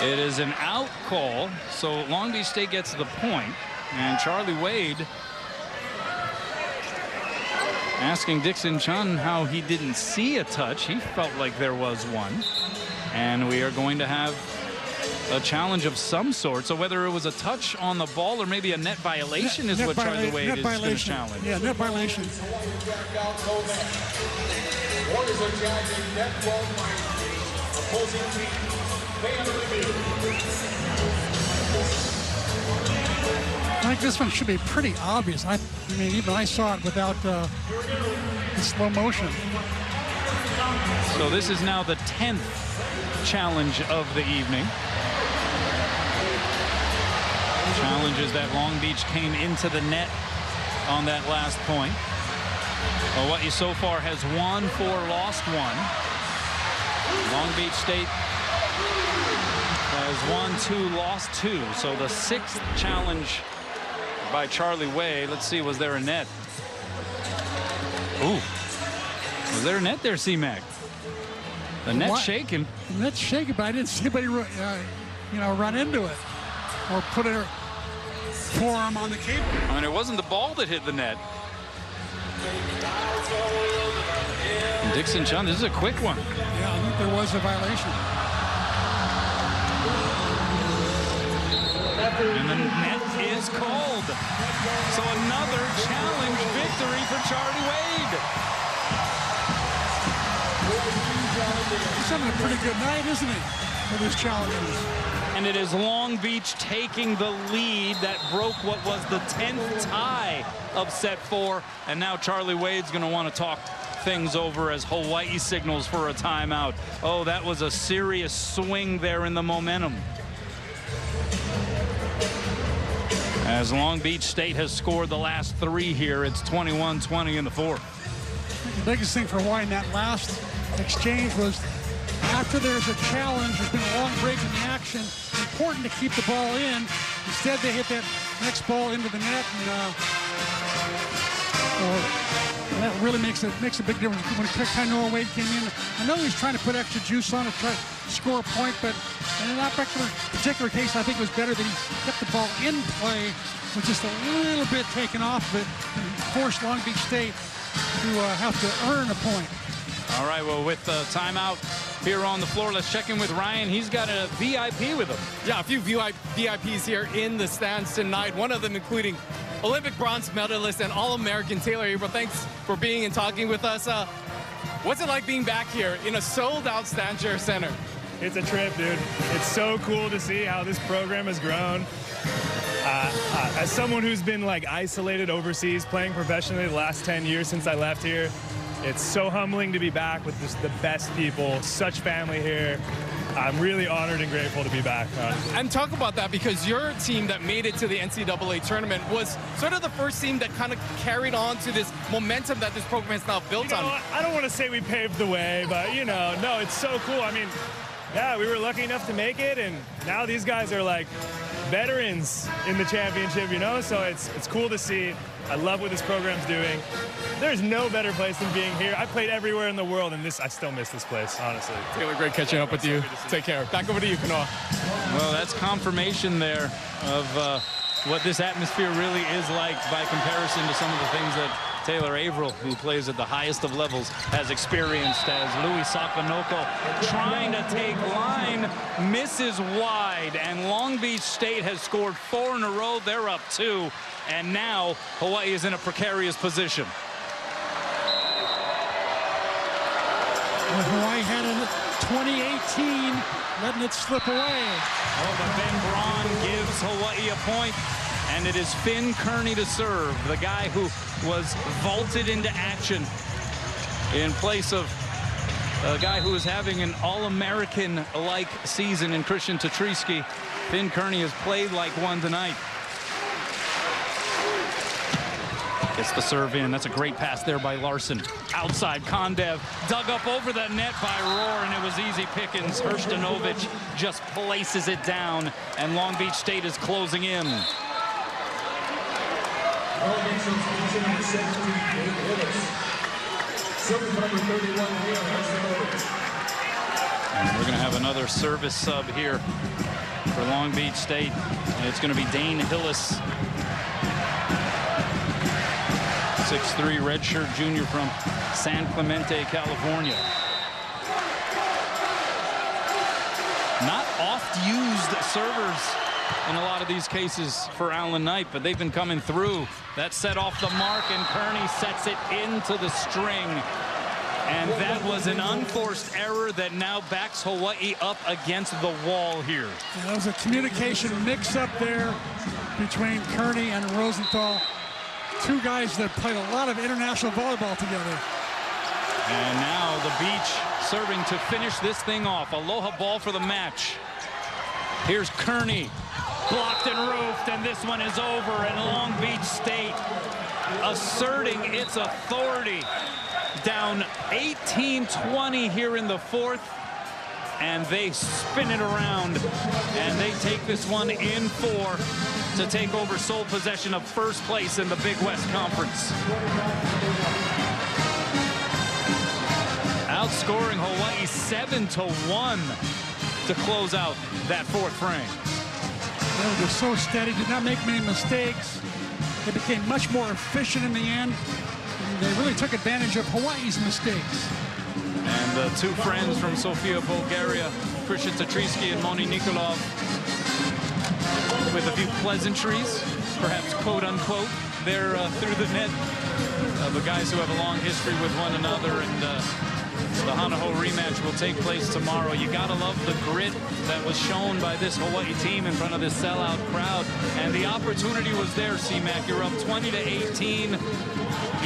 It is an out call, so Long Beach State gets the point. And Charlie Wade asking Dixon Chun how he didn't see a touch. He felt like there was one. And we are going to have a challenge of some sort. So whether it was a touch on the ball or maybe a net violation is what Charlie Wade is going to challenge. Yeah, net violation. Warriors are challenging net ball opposing team. I think this one should be pretty obvious. I mean, even I saw it without the slow motion. So this is now the 10th challenge of the evening. Challenges that Long Beach came into the net on that last point. Hawaii so far has won 4, lost 1. Long Beach State has won 2, lost 2. So the 6th challenge by Charlie Wade. Let's see, was there a net? Ooh. Was there a net there, C-Mac? The net's shaking. The net's shaking, but I didn't see anybody, run into it or put a forearm on the cable. I mean, it wasn't the ball that hit the net. And Dixon Chun, this is a quick one. Yeah, I think there was a violation. And the net is called. So another challenge victory for Charlie Wade. He's having a pretty good night, isn't he, for these challenges? And it is Long Beach taking the lead that broke what was the 10th tie of set 4. And now Charlie Wade's going to want to talk things over as Hawaii signals for a timeout. Oh, that was a serious swing there in the momentum. As Long Beach State has scored the last 3 here, it's 21-20 in the fourth. The biggest thing for Hawaii in that last exchange was after there's a challenge, there's been a long break in the action, important to keep the ball in. Instead, they hit that next ball into the net, and that really makes a big difference. When Kainoa Wade came in, I know he's trying to put extra juice on it, try to score a point, but in that particular case, I think it was better that he kept the ball in play with just a little bit taken off of it and forced Long Beach State to have to earn a point. All right, well, with the timeout here on the floor, let's check in with Ryan. He's got a VIP with him. Yeah, a few VIPs here in the stands tonight, one of them including Olympic bronze medalist and All-American Taylor Averill. Thanks for being and talking with us. What's it like being back here in a sold-out Stancher Center? It's a trip, dude. It's so cool to see how this program has grown. As someone who's been like isolated overseas, playing professionally the last 10 years since I left here, it's so humbling to be back with just the best people, such family here. I'm really honored and grateful to be back. And talk about that, because your team that made it to the NCAA tournament was sort of the first team that kind of carried on to this momentum that this program is now built on. I don't want to say we paved the way, but no, it's so cool. I mean, yeah, we were lucky enough to make it, and now these guys are like veterans in the championship, so it's cool to see. I love what this program's doing. There's no better place than being here. I played everywhere in the world, and I still miss this place, honestly. Taylor, great catching up with you. Take care. Back over to you, Kanoa. Well, that's confirmation there of what this atmosphere really is like by comparison to some of the things that Taylor Averill, who plays at the highest of levels, has experienced, as Louis Sakanoko trying to take line, misses wide, and Long Beach State has scored 4 in a row. They're up 2, and now Hawaii is in a precarious position. Well, Hawaii had it 2018, letting it slip away. Oh, but Ben Braun gives Hawaii a point, and it is Finn Kearney to serve, the guy who was vaulted into action in place of a guy who is having an All-American-like season in Christian Tetrisky. Finn Kearney has played like one tonight. Gets the serve in. That's a great pass there by Larson. Outside, Kondev dug up over the net by Rohr, and it was easy pickings. Hrstanovic just places it down, and Long Beach State is closing in. And we're going to have another service sub here for Long Beach State. And it's going to be Dane Hillis, 6'3", redshirt junior from San Clemente, California. Not oft-used servers in a lot of these cases for Alan Knight, but they've been coming through. That set off the mark, and Kearney sets it into the string. And that was an unforced error that now backs Hawaii up against the wall here. Yeah, that was a communication mix-up there between Kearney and Rosenthal. 2 guys that played a lot of international volleyball together. And now the Beach serving to finish this thing off. Aloha ball for the match. Here's Kearney, blocked and roofed, and this one is over, and Long Beach State asserting its authority. Down 18-20 here in the fourth, and they spin it around, and they take this one in 4 to take over sole possession of first place in the Big West Conference. Outscoring Hawaii 7-1 to close out that 4th frame. They were just so steady, did not make many mistakes. They became much more efficient in the end. And they really took advantage of Hawaii's mistakes. And the 2 friends from Sofia, Bulgaria, Christian Tetrisky and Moni Nikolov, with a few pleasantries, perhaps quote-unquote, there through the net. The guys who have a long history with one another, and The Hanaho rematch will take place tomorrow. You gotta love the grit that was shown by this Hawaii team in front of this sellout crowd. And the opportunity was there, C-Mac. You're up 20-18.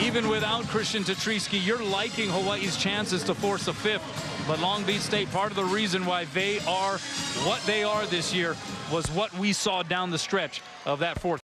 Even without Christian Tetrisky, you're liking Hawaii's chances to force a fifth. But Long Beach State, part of the reason why they are what they are this year was what we saw down the stretch of that fourth.